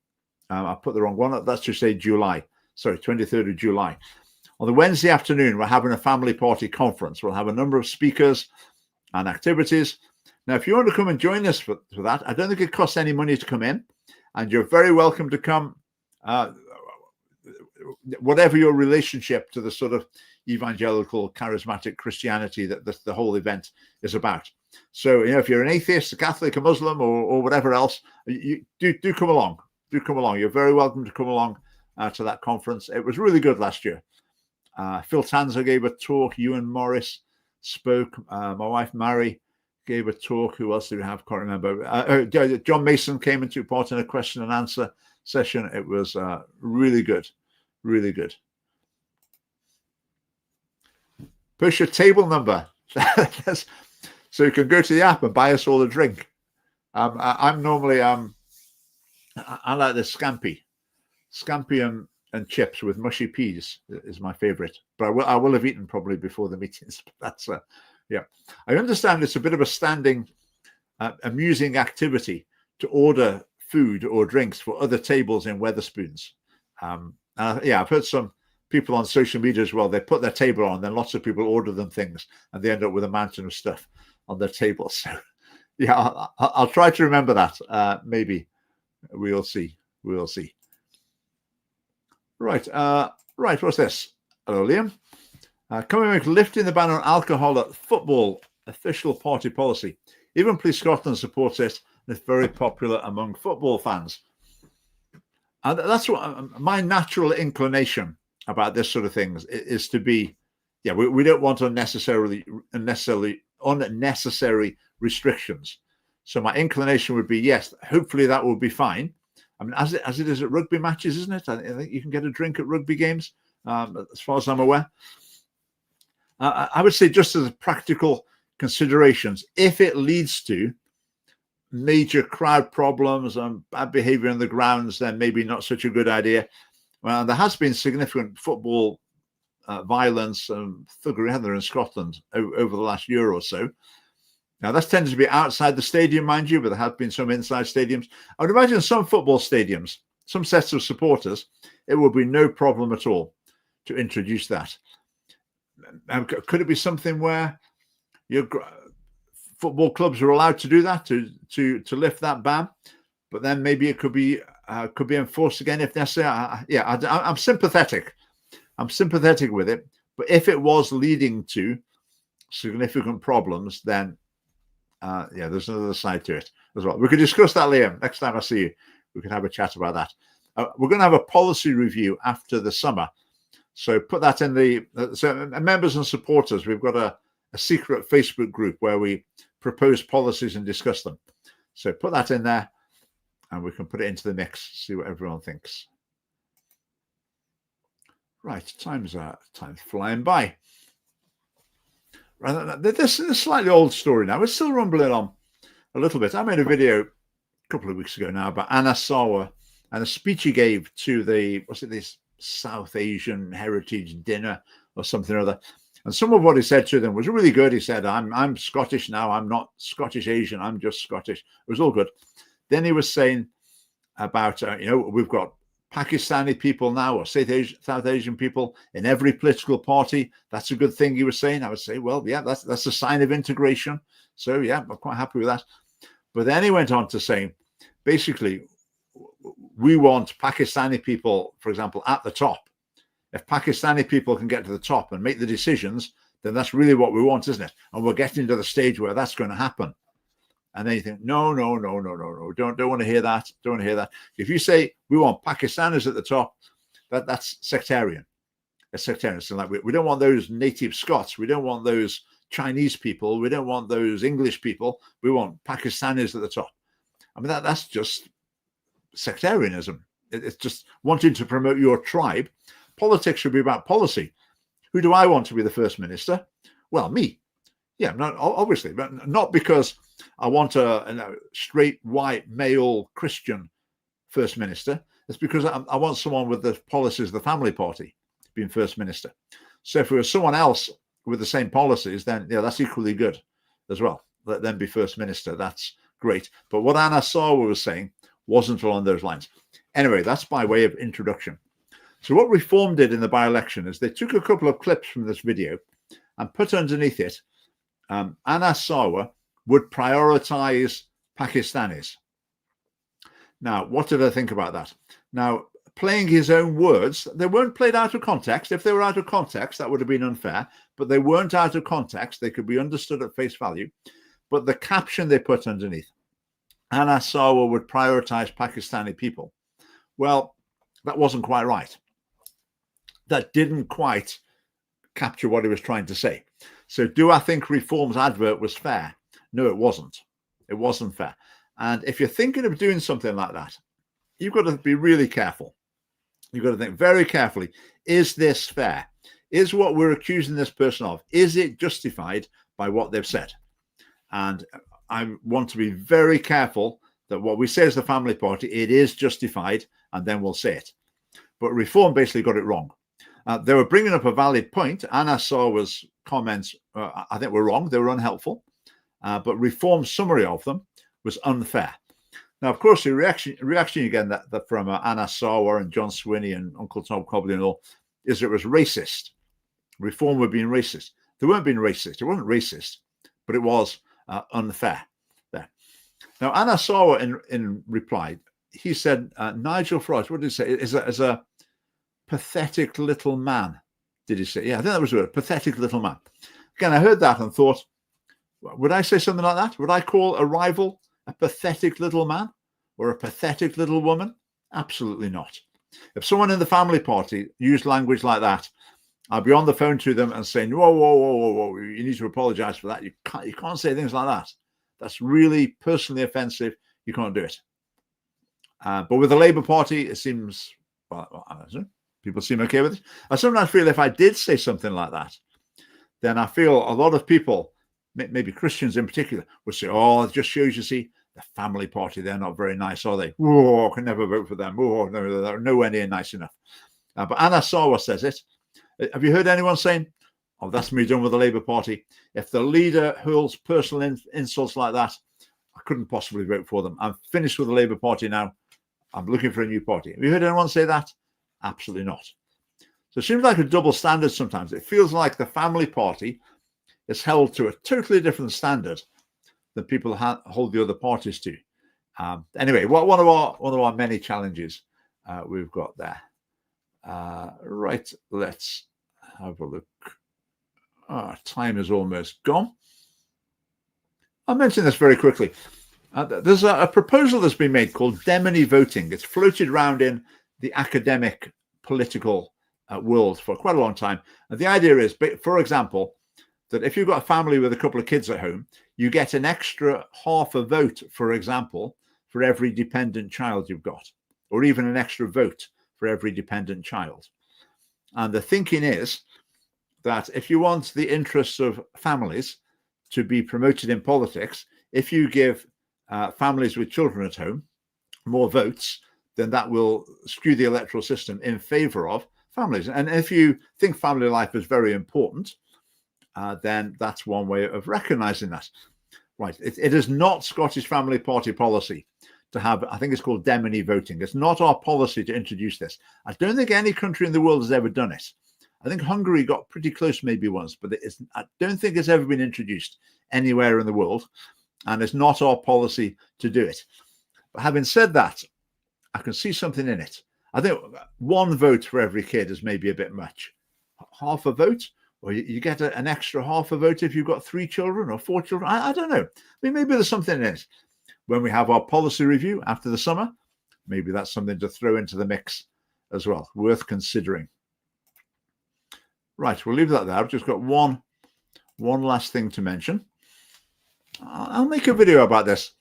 I put the wrong one up. That should say July. Sorry, 23rd of July. On the Wednesday afternoon, we're having a family party conference. We'll have a number of speakers and activities. Now, if you want to come and join us for that, I don't think it costs any money to come in. And you're very welcome to come, whatever your relationship to the sort of evangelical, charismatic Christianity that the whole event is about. So, if you're an atheist, a Catholic, a Muslim, or whatever else, you do come along. Do come along. You're very welcome to come along to that conference. It was really good last year. Phil Tanzer gave a talk. Ewan Morris spoke. My wife, Mary, gave a talk. Who else did we have? Can't remember. John Mason came and took part in a question and answer session. It was really good. Really good. Push your table number. So you can go to the app and buy us all a drink. I'm normally, I like the scampi. Scampi and chips with mushy peas is my favorite. But I will have eaten probably before the meetings. But that's, yeah. I understand it's a bit of a standing, amusing activity to order food or drinks for other tables in Wetherspoons. Yeah, I've heard some people on social media as well. They put their table on, then lots of people order them things, and they end up with a mountain of stuff on their table. So, yeah, I'll try to remember that. Maybe we'll see. We'll see. Right. Right. What's this? Hello, Liam. Coming lifting the ban on alcohol at football, official party policy. Even Police Scotland supports it, and it's very popular among football fans. And that's what my natural inclination about this sort of things is to be, yeah, we don't want unnecessary restrictions. So my inclination would be, yes, hopefully that will be fine. I mean, as it is at rugby matches, isn't it? I think you can get a drink at rugby games, as far as I'm aware. I would say, just as practical considerations, if it leads to major crowd problems and bad behavior on the grounds, then maybe not such a good idea. Well, there has been significant football violence and thuggery in Scotland over the last year or so. Now, that's tended to be outside the stadium, mind you, but there have been some inside stadiums. I would imagine some football stadiums, some sets of supporters, it would be no problem at all to introduce that. Could it be something where your football clubs are allowed to do that, to lift that ban? But then maybe it could be enforced again if necessary. Yeah, I'm sympathetic. I'm sympathetic with it. But if it was leading to significant problems, then yeah, there's another side to it as well. We could discuss that, Liam. Next time I see you, we can have a chat about that. We're going to have a policy review after the summer. So put that in the members and supporters. We've got a secret Facebook group where we propose policies and discuss them. So put that in there and we can put it into the mix, see what everyone thinks. Right, time's flying by. Right, this is a slightly old story now. We're still rumbling on a little bit. I made a video a couple of weeks ago now about Anas Sarwar and a speech he gave to this South Asian Heritage Dinner or something or other. And some of what he said to them was really good. He said, I'm Scottish now. I'm not Scottish Asian. I'm just Scottish. It was all good. Then he was saying about, we've got Pakistani people now, or South Asian people in every political party. That's a good thing, he was saying. I would say, well, yeah, that's a sign of integration. So, yeah, I'm quite happy with that. But then he went on to say, basically, we want Pakistani people, for example, at the top. If Pakistani people can get to the top and make the decisions, then that's really what we want, isn't it? And we're getting to the stage where that's going to happen. And then you think, no, don't want to hear that. Don't want to hear that. If you say we want Pakistanis at the top, that's sectarian. It's sectarian. So like we don't want those native Scots. We don't want those Chinese people. We don't want those English people. We want Pakistanis at the top. I mean, that's just sectarianism. It's just wanting to promote your tribe. Politics should be about policy. Who do I want to be the first minister? Well, me. Yeah, not obviously, but not because I want a straight white male Christian first minister. It's because I want someone with the policies of the family party being first minister. So if it was someone else with the same policies, then yeah, that's equally good as well. Let them be first minister. That's great. But what Anas Sarwar was saying wasn't along those lines. Anyway, that's by way of introduction. So what Reform did in the by-election is they took a couple of clips from this video and put underneath it, Anas Sarwar would prioritize Pakistanis. Now, what did I think about that? Now, playing his own words, they weren't played out of context. If they were out of context, that would have been unfair, but they weren't out of context. They could be understood at face value. But the caption they put underneath, Anas Sarwar would prioritize Pakistani people. Well, that wasn't quite right. That didn't quite capture what he was trying to say. So do I think Reform's advert was fair? No, it wasn't. It wasn't fair. And if you're thinking of doing something like that, you've got to be really careful. You've got to think very carefully, is this fair? Is what we're accusing this person of, is it justified by what they've said? And I want to be very careful that what we say as the family party, it is justified, and then we'll say it. But Reform basically got it wrong. They were bringing up a valid point. Anas Sarwar's comments, I think, were wrong. They were unhelpful. But Reform's summary of them was unfair. Now, of course, the reaction again that from Anas Sarwar and John Swinney and Uncle Tom Cobley and all is it was racist. Reform were being racist. They weren't being racist. It wasn't racist, but it was unfair there. Now, Anas Sarwar in reply, he said, Nigel Farage, what did he say? Is a pathetic little man, did he say? Yeah, I think that was the word, pathetic little man. Again, I heard that and thought, would I say something like that? Would I call a rival a pathetic little man or a pathetic little woman? Absolutely not. If someone in the family party used language like that I'll be on the phone to them and saying, whoa, whoa, whoa, whoa, whoa, you need to apologize for that. You can't say things like that. That's really personally offensive. You can't do it. But with the Labour Party, it seems, well, I don't know, people seem okay with it. I sometimes feel if I did say something like that, then I feel a lot of people, maybe Christians in particular, would say, oh, it just shows, you see, the family party, they're not very nice, are they? Oh, I can never vote for them. Oh, no, they're nowhere near nice enough. But Anas Sarwar says it. Have you heard anyone saying, oh, that's me done with the Labour Party? If the leader hurls personal insults like that, I couldn't possibly vote for them. I'm finished with the Labour Party now. I'm looking for a new party. Have you heard anyone say that? Absolutely not. So it seems like a double standard sometimes. It feels like the family party is held to a totally different standard than people hold the other parties to. Anyway, one of our many challenges we've got there. Right, let's have a look. Time is almost gone. I'll mention this very quickly. There's a proposal that's been made called demony voting. It's floated around in the academic political world for quite a long time. And the idea is, for example, that if you've got a family with a couple of kids at home, you get an extra half a vote, for example, for every dependent child you've got, or even an extra vote for every dependent child. And the thinking is that if you want the interests of families to be promoted in politics, if you give families with children at home more votes, then that will skew the electoral system in favor of families. And if you think family life is very important, then that's one way of recognizing that. Right. It is not Scottish Family Party policy to have, I think it's called demony voting. It's not our policy to introduce this. I don't think any country in the world has ever done it. I think Hungary got pretty close maybe once, but I don't think it's ever been introduced anywhere in the world. And it's not our policy to do it. But having said that, I can see something in it. I think one vote for every kid is maybe a bit much. Half a vote? Or you get an extra half a vote if you've got 3 children or 4 children. I don't know. I mean, maybe there's something in it. When we have our policy review after the summer, maybe that's something to throw into the mix as well. Worth considering. Right, we'll leave that there. I've just got one last thing to mention. I'll make a video about this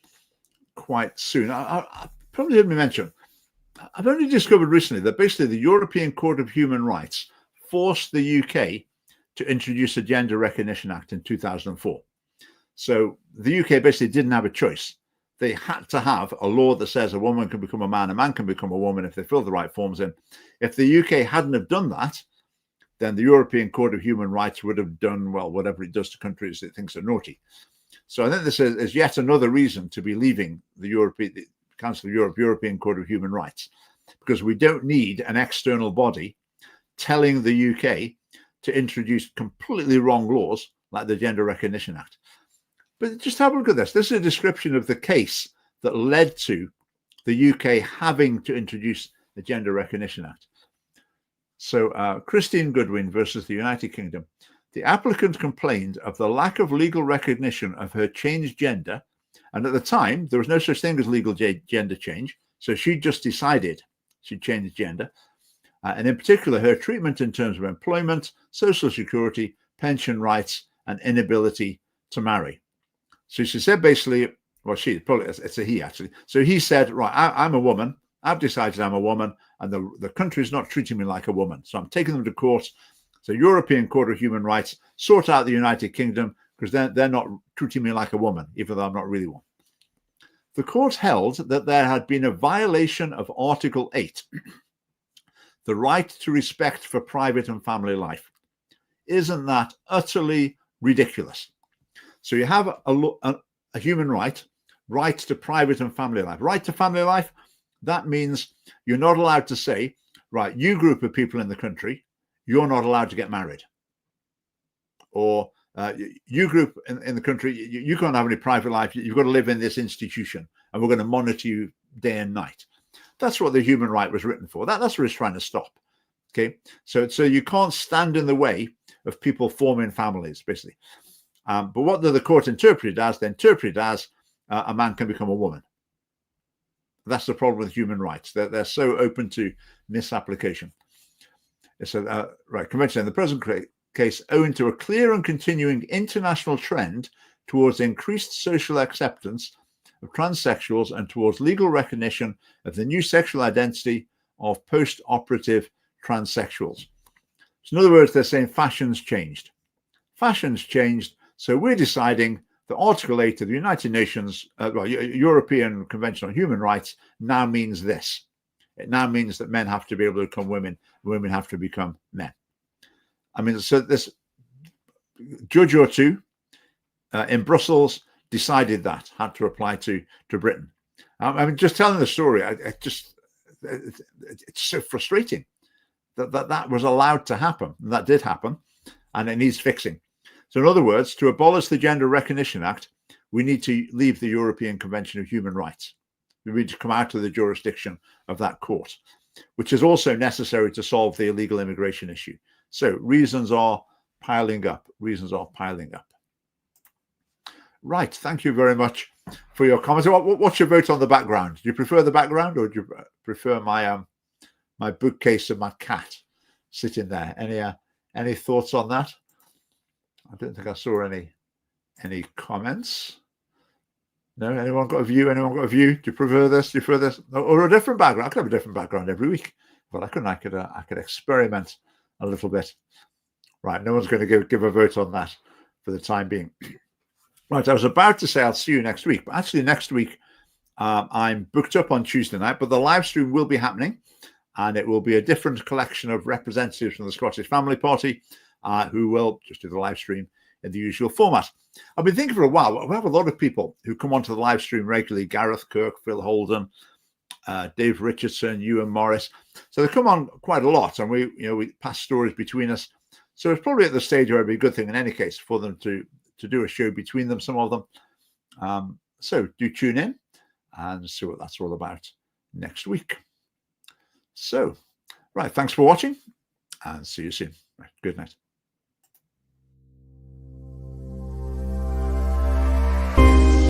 quite soon. I probably heard me mention. I've only discovered recently that basically the European Court of Human Rights forced the UK to introduce a Gender Recognition Act in 2004. So the UK basically didn't have a choice. They had to have a law that says a woman can become a man can become a woman if they fill the right forms in. If the UK hadn't have done that, then the European Court of Human Rights would have done, well, whatever it does to countries it thinks are naughty. So I think this is yet another reason to be leaving the Council of Europe, European Court of Human Rights, because we don't need an external body telling the UK to introduce completely wrong laws like the Gender Recognition Act. But just have a look at this. This is a description of the case that led to the UK having to introduce the Gender Recognition Act. So Christine Goodwin versus the United Kingdom. The applicant complained of the lack of legal recognition of her changed gender. And at the time, there was no such thing as legal gender change. So she just decided she changed gender. And in particular, her treatment in terms of employment, social security, pension rights, and inability to marry. So she said basically, well, it's a he actually. So he said, right, I'm a woman. I've decided I'm a woman, and the country's not treating me like a woman. So I'm taking them to court. So European Court of Human Rights, sort out the United Kingdom, because they're not treating me like a woman, even though I'm not really one. The court held that there had been a violation of Article 8, the right to respect for private and family life. Isn't that utterly ridiculous? So you have a human right to private and family life. Right to family life, that means you're not allowed to say, right, you group of people in the country, you're not allowed to get married. Or you group in the country, you can't have any private life. You've got to live in this institution, and we're going to monitor you day and night. That's what the human right was written for. That's what it's trying to stop. Okay, so you can't stand in the way of people forming families, basically. But what the court interpreted as, a man can become a woman. That's the problem with human rights. They're so open to misapplication. It said, right, convention in the present case, owing to a clear and continuing international trend towards increased social acceptance of transsexuals and towards legal recognition of the new sexual identity of post-operative transsexuals. So in other words, they're saying fashion's changed. Fashion's changed, so we're deciding that Article 8 of the United Nations, European Convention on Human Rights, now means this. It now means that men have to be able to become women, women have to become men. I mean, so this judge or two in Brussels decided that had to apply to Britain. I mean, just telling the story, it's so frustrating that was allowed to happen. And that did happen, and it needs fixing. So in other words, to abolish the Gender Recognition Act, we need to leave the European Convention of Human Rights. We need to come out of the jurisdiction of that court, which is also necessary to solve the illegal immigration issue. So reasons are piling up. Reasons are piling up. Right. Thank you very much for your comments. What's your vote on the background? Do you prefer the background, or do you prefer my my bookcase and my cat sitting there? Any thoughts on that? I don't think I saw any comments. No, anyone got a view? Anyone got a view? Do you prefer this? Do you prefer this? Or a different background? I could have a different background every week, but I couldn't. I could experiment a little bit. Right, no one's going to give a vote on that for the time being. Right, I was about to say I'll see you next week, but actually next week I'm booked up on Tuesday night, but the live stream will be happening, and it will be a different collection of representatives from the Scottish Family Party who will just do the live stream in the usual format. I've been thinking for a while, we have a lot of people who come onto the live stream regularly: Gareth Kirk, Phil Holden, Dave Richardson, Ewan Morris. So they come on quite a lot, and we pass stories between us. So it's probably at the stage where it'd be a good thing in any case for them to do a show between them, some of them. So do tune in and see what that's all about next week. So, right, thanks for watching, and see you soon. Right, good night.